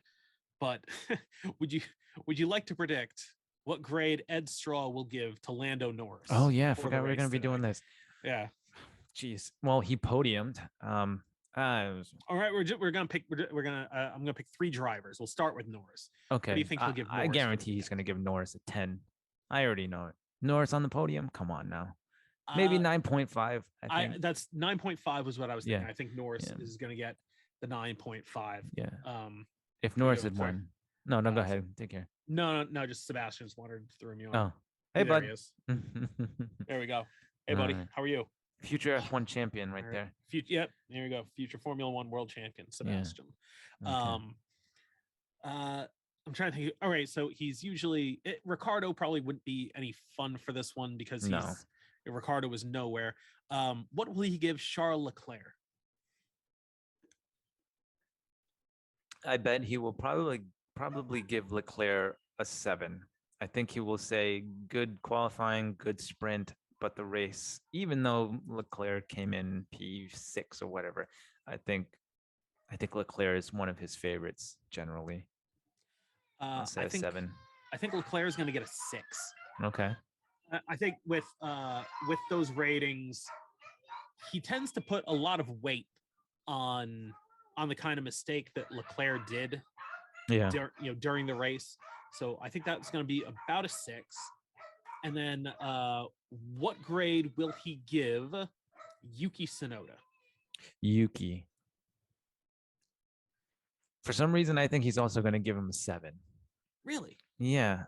But would you like to predict what grade Ed Straw will give to Lando Norris? Oh yeah, I forgot we were going to be doing this. Yeah. Jeez. Well, he podiumed. All right, we're gonna pick. I'm gonna pick 3 drivers. We'll start with Norris. Okay. What do you think he'll give Norris? I guarantee he's going to give Norris a 10. I already know it. Norris on the podium. Come on now. Maybe 9.5. I think that's 9.5 was what I was thinking. Yeah. I think Norris is going to get the 9.5. Yeah. If Norris had sorry. won. No, go ahead. Take care. No. Just Sebastian just wanted to throw me on. Oh, hey, there bud. He is. There we go. Hey, buddy. Right. How are you? Future F1 champion right there. Yep. There you go. Future Formula One world champion, Sebastian. Yeah. Okay. I'm trying to think. All right. So he's usually Ricardo probably wouldn't be any fun for this one because Ricardo was nowhere. What will he give Charles Leclerc? I bet he will probably give Leclerc a 7. I think he will say good qualifying, good sprint, but the race, even though Leclerc came in P6 or whatever, I think Leclerc is one of his favorites generally. I'll say a 7. I think Leclerc is going to get a 6. Okay. I think with those ratings, he tends to put a lot of weight on the kind of mistake that Leclerc did. Yeah. During the race. So I think that's going to be about a 6. And then what grade will he give Yuki Tsunoda? Yuki. For some reason, I think he's also going to give him a 7. Really? Yeah.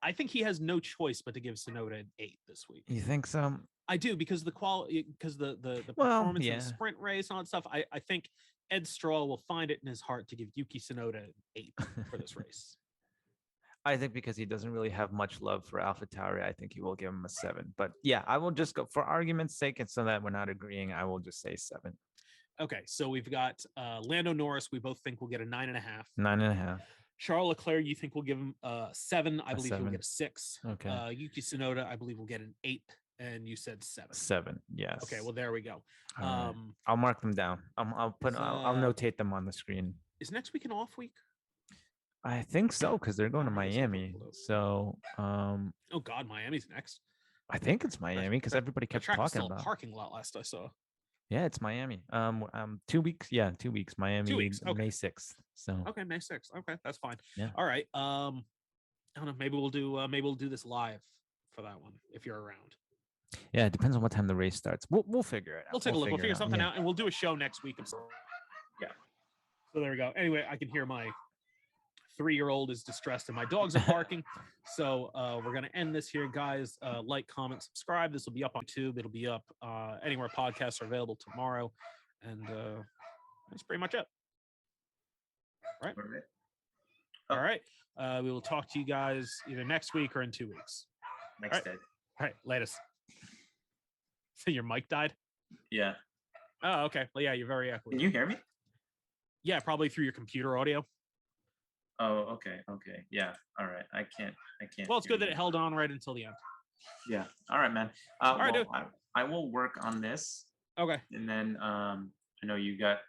I think he has no choice but to give Tsunoda an 8 this week. You think so? I do, because the performance in the sprint race and all that stuff. I think Ed Straw will find it in his heart to give Yuki Tsunoda an 8 for this race. I think because he doesn't really have much love for AlphaTauri, I think he will give him a 7. But yeah, I will just go for argument's sake, and so that we're not agreeing, I will just say 7. Okay, so we've got Lando Norris. We both think we'll get a 9.5. 9.5. Charles Leclerc, you think we'll give him a 7? I believe he'll get a 6. Okay. Yuki Tsunoda, I believe will get an 8, and you said 7. 7, yes. Okay, well there we go. Right. I'll mark them down. I'll notate them on the screen. Is next week an off week? I think so, because they're going to Miami. So oh God, Miami's next. I think it's Miami because everybody kept talking about parking lot last I saw. Yeah, it's Miami. 2 weeks. Yeah, 2 weeks. Miami. 2 weeks. Okay. May 6th. So okay, May 6th. Okay, that's fine. Yeah. All right. I don't know. Maybe we'll do this live for that one if you're around. Yeah, it depends on what time the race starts. We'll figure it out. We'll take a look. We'll figure something out, and we'll do a show next week. Yeah. So there we go. Anyway, I can hear my 3-year-old is distressed and my dogs are barking. So we're going to end this here, guys. Like, comment, subscribe. This will be up on YouTube. It'll be up anywhere podcasts are available tomorrow. And that's pretty much it. All right. All right. We will talk to you guys either next week or in 2 weeks. Next day. All right. Latest. So your mic died? Yeah. Oh, okay. Well, yeah, you're very echoey. Can you hear me? Yeah, probably through your computer audio. Oh, okay. Yeah. All right. I can't. Well, it's good that it held on right until the end. Yeah. All right, man. All right, dude. I will work on this. Okay. And then I know you got